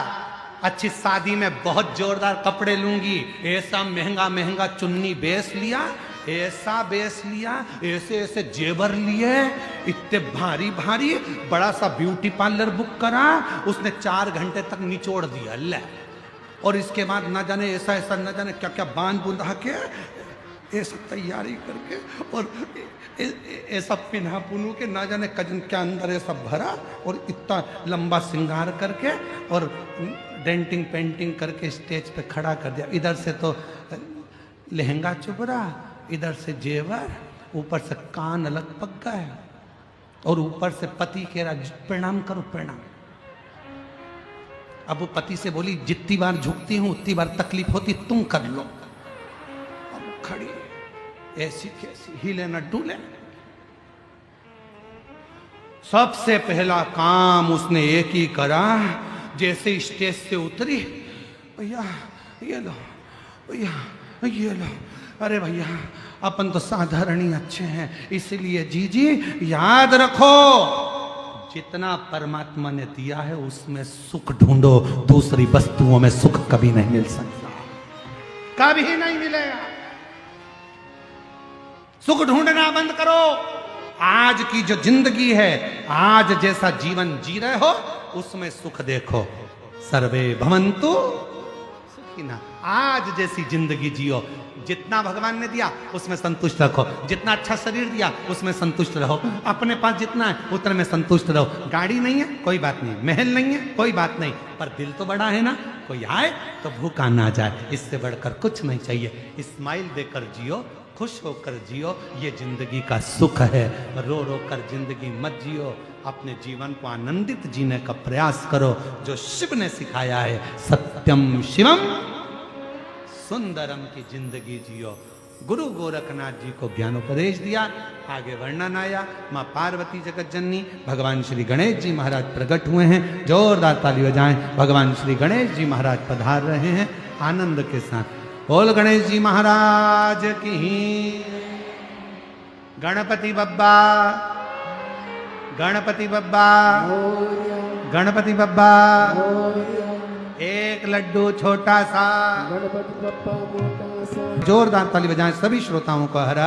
अच्छी शादी में बहुत जोरदार कपड़े लूंगी, ऐसा महंगा महंगा चुन्नी बेस लिया, ऐसा बेस लिया, ऐसे ऐसे जेवर लिए, इतने भारी भारी, बड़ा सा ब्यूटी पार्लर बुक करा, उसने 4 घंटे तक निचोड़ दिया ले। और इसके बाद ना जाने ऐसा ऐसा ना जाने क्या क्या बांध बुंधा के ऐसा तैयारी करके, और ऐसा पिन्हा पुनू के ना जाने कजन के अंदर ऐसा भरा, और इतना लंबा श्रृंगार करके और डेंटिंग पेंटिंग करके स्टेज पे खड़ा कर दिया। इधर से तो लहंगा चुभरा, इधर से जेवर, ऊपर से कान अलग पक गए, और ऊपर से पति कह रहा प्रणाम करो प्रणाम। अब वो पति से बोली जितनी बार झुकती हूं उतनी बार तकलीफ होती, तुम कर लो। अब खड़ी ऐसी कैसी, हिले न डूले। सबसे पहला काम उसने एक ही करा, जैसे स्टेज से उतरी, भैया ये लो, भैया ये लो। अरे भैया अपन तो साधारण ही अच्छे हैं, इसलिए जीजी याद रखो जितना परमात्मा ने दिया है उसमें सुख ढूंढो, दूसरी वस्तुओं में सुख कभी नहीं मिल सकता, कभी नहीं मिलेगा। सुख ढूंढना बंद करो। आज की जो जिंदगी है, आज जैसा जीवन जी रहे हो उसमें सुख देखो। सर्वे भवन्तु सुखिनः। आज जैसी जिंदगी जियो, जितना भगवान ने दिया उसमें संतुष्ट रखो, जितना अच्छा शरीर दिया उसमें संतुष्ट रहो, अपने पास जितना है उतने में संतुष्ट रहो। गाड़ी नहीं है कोई बात नहीं, महल नहीं है कोई बात नहीं, पर दिल तो बड़ा है ना, कोई आए तो भूखा ना जाए, इससे बढ़कर कुछ नहीं चाहिए। स्माइल देकर जियो, खुश होकर जियो, ये जिंदगी का सुख है। रो रो कर जिंदगी मत जियो, अपने जीवन को आनंदित जीने का प्रयास करो, जो शिव ने सिखाया है, सत्यम शिवम सुंदरम की जिंदगी जियो। गुरु गोरखनाथ जी को ज्ञानोपदेश दिया, आगे वर्णन आया। माँ पार्वती जगत जननी, भगवान श्री गणेश जी महाराज प्रकट हुए हैं। जोरदार ताली बजाएं, भगवान श्री गणेश जी महाराज पधार रहे हैं आनंद के साथ। बोल गणेश जी महाराज की। गणपति बब्बा, गणपति बब्बा, गणपति बब्बा। एक लड्डू छोटा सा, गणपति बप्पा मोटा सा। जोरदार ताली बजाएं सभी श्रोताओं को। हर